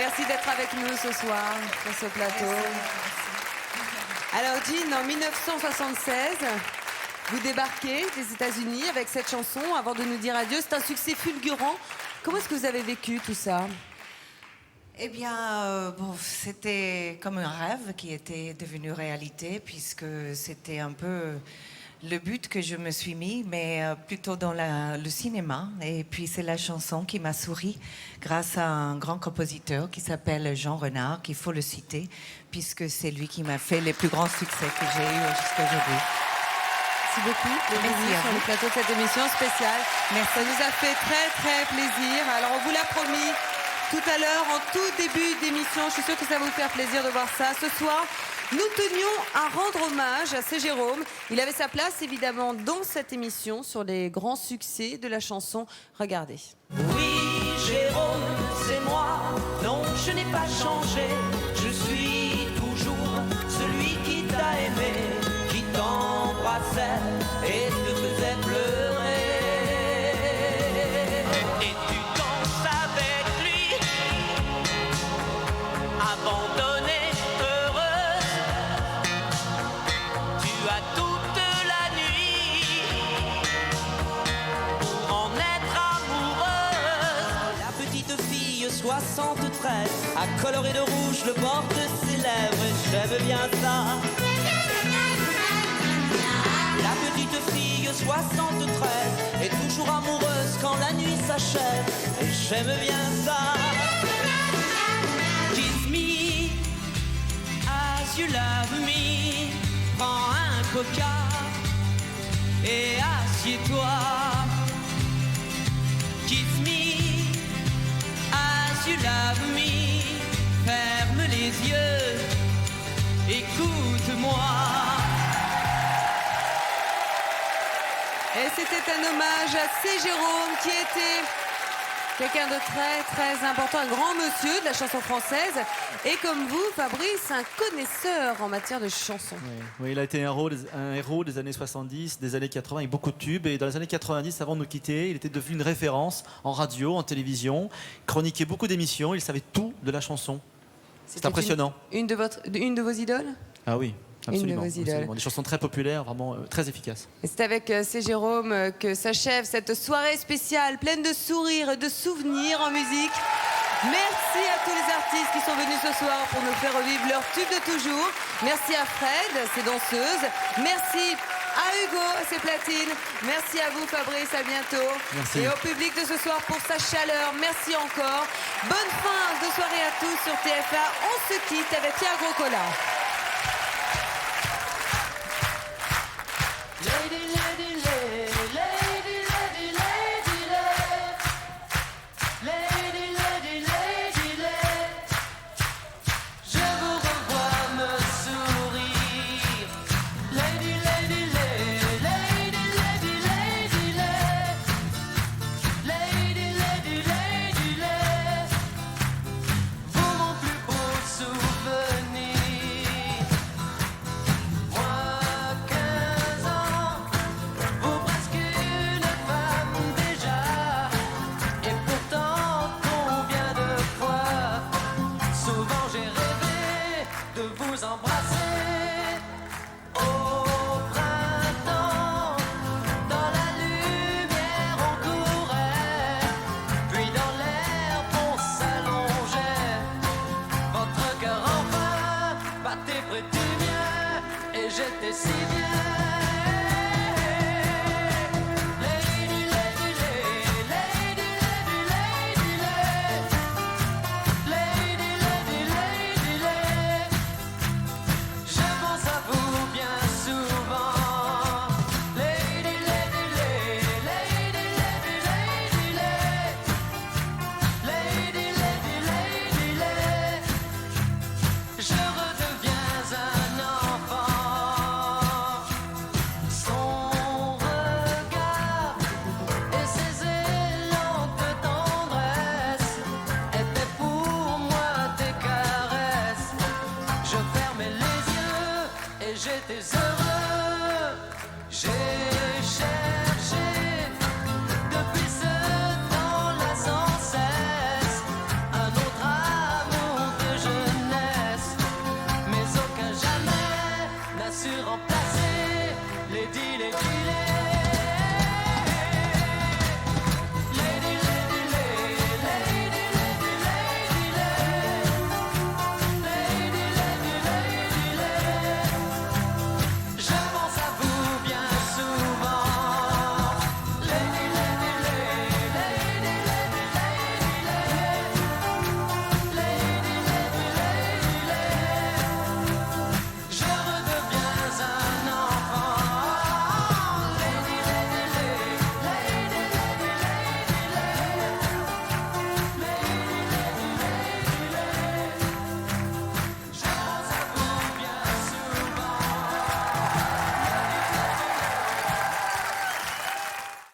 [SPEAKER 1] Merci d'être avec nous ce soir sur ce plateau. Alors Jean, en 1976, vous débarquez des États-Unis avec cette chanson avant de nous dire adieu. C'est un succès fulgurant. Comment est-ce que vous avez vécu tout ça?
[SPEAKER 5] Eh bien, bon, c'était comme un rêve qui était devenu réalité, puisque c'était un peu le but que je me suis mis, mais plutôt dans le cinéma. Et puis c'est la chanson qui m'a souri grâce à un grand compositeur qui s'appelle Jean Renard, qu'il faut le citer, puisque c'est lui qui m'a fait les plus grands succès que j'ai eus jusqu'à aujourd'hui.
[SPEAKER 1] Merci beaucoup d'être venu sur le plateau de cette émission spéciale.
[SPEAKER 5] Merci.
[SPEAKER 1] Ça nous a fait très très plaisir. Alors on vous l'a promis tout à l'heure, en tout début d'émission, je suis sûre que ça va vous faire plaisir de voir ça. Ce soir, nous tenions à rendre hommage à C. Jérôme. Il avait sa place évidemment dans cette émission sur les grands succès de la chanson. Regardez.
[SPEAKER 20] Oui, Jérôme, c'est moi. Non, je n'ai pas changé. Je suis toujours celui qui t'a aimé, qui t'embrassait et te faisait pleurer. Et tu danses avec lui, abandonnée, heureuse. Tu as toute la nuit pour en être amoureuse. La petite fille 73 a coloré de rouge le bord de ses lèvres. J'aime bien ça. La petite fille 73 est toujours amoureuse quand la nuit s'achève. Et j'aime bien ça. Kiss me as you love me. Prends un coca et assieds-toi. Kiss me as you love me. Ferme les yeux, écoute-moi.
[SPEAKER 1] Et c'était un hommage à C. Jérôme qui était quelqu'un de très très important, un grand monsieur de la chanson française. Et comme vous, Fabrice, un connaisseur en matière de chansons.
[SPEAKER 6] Oui, il a été un héros des années 70, des années 80, avec beaucoup de tubes. Et dans les années 90, avant de nous quitter, il était devenu une référence en radio, en télévision. Il chroniquait beaucoup d'émissions, il savait tout de la chanson. C'est impressionnant.
[SPEAKER 1] Une de vos idoles?
[SPEAKER 6] Ah oui, absolument.
[SPEAKER 1] Une de vos idoles.
[SPEAKER 6] Absolument. Des chansons très populaires, vraiment très efficaces.
[SPEAKER 1] Et c'est avec C. Jérôme que s'achève cette soirée spéciale pleine de sourires et de souvenirs en musique. Merci à tous les artistes qui sont venus ce soir pour nous faire revivre leur tube de toujours. Merci à Fred, ses danseuses. Merci à Hugo, ses platines. Merci à vous, Fabrice, à bientôt.
[SPEAKER 6] Merci.
[SPEAKER 1] Et au public de ce soir pour sa chaleur. Merci encore. Bonne fin de soirée à tous sur TF1. On se quitte avec Pierre Groscola.
[SPEAKER 20] Lady, lady, lady, lady, lady, lady, lady, lady, lady, lady. Je vous revois me sourire. Lady, lady, lady, lady, lady, lady, lady, lady, lady, lady. Vous mon plus beau souvenir. Moi 15 ans, vous presque une femme déjà. Et pourtant combien de fois souvent j'ai rêvé de vous embrasser. Au printemps, dans la lumière on courait, puis dans l'herbe on s'allongeait. Votre cœur enfin battait près du mien et j'étais si bien. Lady, lady, lady, lady, lady, lady, lady, lady, lady, lady. Je pense à vous bien souvent. Lady, lady, lady, lady, lady, lady, lady, lady, lady, lady. Je redeviens un enfant. Son regard et ses élans de tendresse étaient pour moi des caresses. Je fermais les yeux et j'étais heureux. J'ai